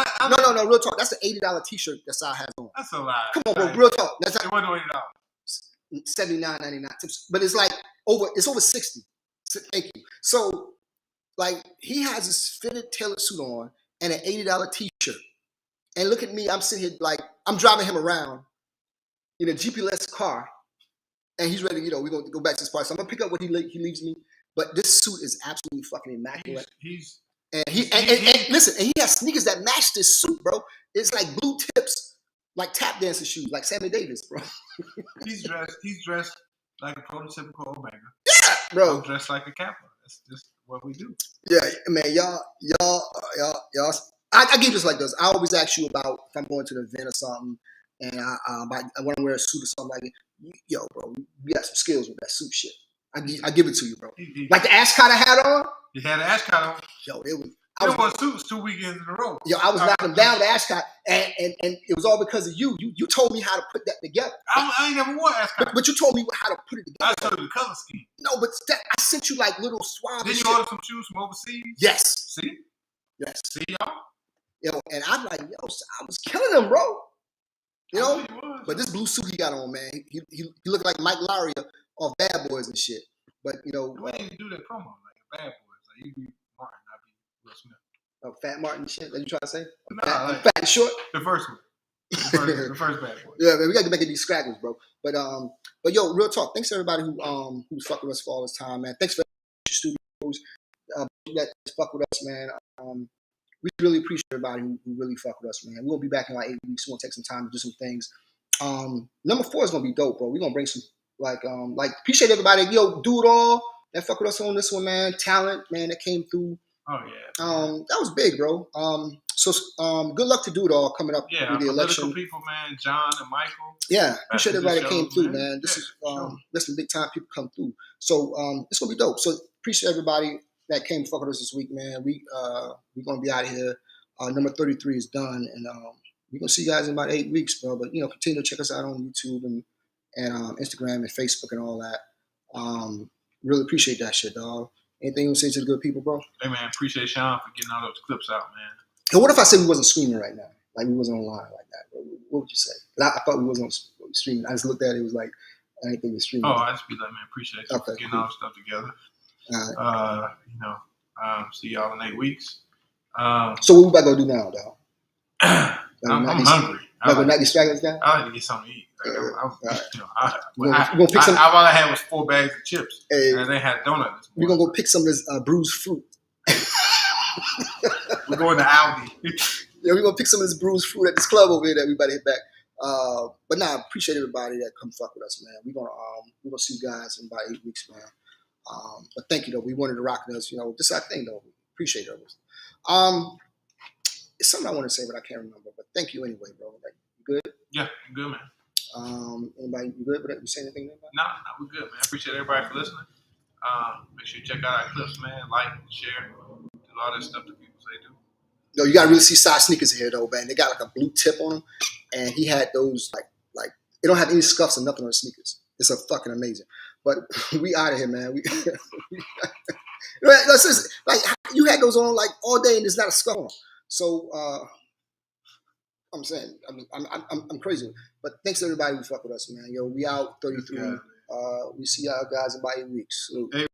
no real talk. That's an $80 T-shirt that Sai has on. That's a lot. Come on, bro, real talk. That's it wasn't $80. $79.99, but it's like over 60. Thank you. So like he has this fitted tailored suit on and an $80 T-shirt. And look at me, I'm sitting here like I'm driving him around in a GP-less car. And he's ready, we're going to go back to this party. So I'm going to pick up what he leaves me. But this suit is absolutely fucking immaculate. And listen, and he has sneakers that match this suit, bro. It's like blue tips, like tap dancer shoes, like Sammy Davis, bro. He's dressed like a prototypical Omega. Yeah, bro. I'm dressed like a Kappa. That's just what we do. Yeah, man, y'all. I give this like this. I always ask you about if I'm going to an event or something, and I want to wear a suit or something like it. Yo, bro, you got some skills with that suit shit. I give it to you, bro. Like the Ascot I had on. You had an Ascot on. Yo, They won suits 2 weekends in a row. Yo, I was knocking them down with Ashcott, and it was all because of you. You told me how to put that together. I ain't never won Ashcott. But you told me how to put it together. I showed you the color scheme. No, but I sent you like little swabs. Did you order some shoes from overseas? Yes. See? Yes. See, y'all? Yo, and I'm like, yo, I was killing him, bro. You know? But this blue suit he got on, man, he looked like Mike Lowry of Bad Boys and shit. But, you know. You ain't do that promo like Bad Boys. Like, you be Martin, I be Will Smith. Oh, Fat Martin shit? That you trying to say? No, fat and short? The first one. The first Bad Boy. Yeah, man, we got to make it these scragglers, bro. But yo, real talk. Thanks to everybody who's fucking with us for all this time, man. Thanks for studios that fuck with us, man. We really appreciate everybody who really fuck with us, man. We're gonna be back in like 8 weeks. We're gonna take some time to do some things. Number 4 is gonna be dope, bro. We're gonna bring some like appreciate everybody. Yo, do it all that fuck with us on this one, man. Talent, man, that came through. Oh yeah. That was big, bro. So good luck to do it all coming up with the election. Political people, man, John and Michael. Yeah, appreciate everybody that came through, man. This is there's some big time people come through. So it's gonna be dope. So appreciate everybody that came fuck with us this week, man. We're gonna be out of here. Number 33 is done, and we're gonna see you guys in about 8 weeks, bro. But you know, continue to check us out on YouTube and Instagram and Facebook and all that. Really appreciate that shit, dog. Anything you want to say to the good people, bro? Hey, man, appreciate Sean for getting all those clips out, man. And what if I said we wasn't streaming right now? Like we wasn't online like that, bro? What would you say? I thought we wasn't streaming. I just looked at it. It was like, I didn't think we were streaming. Oh, I just be like, man, appreciate you for getting all this stuff together. All right. You know, see y'all in 8 weeks. So what we about to go do now, dog? I'm hungry. Like go knock these stragglers down? I like to get something to eat. Like, we're gonna pick some. All I had was 4 bags of chips, and they had donuts. We're gonna go pick some of this bruised fruit. We're going to Aldi. Yeah, we're gonna pick some of this bruised fruit at this club over here that we about to hit back. But nah, appreciate everybody that come fuck with us, man. We're gonna see you guys in about 8 weeks, man. But thank you though. We wanted to rock with us. You know, this is our thing though. Appreciate it. It's something I want to say, but I can't remember. But thank you anyway, bro. Like, you good? Yeah, I'm good, man. Anybody you good? You say anything? No, we're good, man. Appreciate everybody for listening. Make sure you check out our clips, man. Like, share, do all that stuff that people say do. No, you gotta really see Cy sneakers here though, man. They got like a blue tip on them, and he had those like they don't have any scuffs or nothing on the sneakers. It's a fucking amazing. But we out of here, man. That's just, like you had those on like all day, and there's not a scuff on them. So I'm saying I'm crazy. But thanks to everybody who fuck with us, man. Yo, we out 33. We see y'all guys in about 8 weeks. Salute.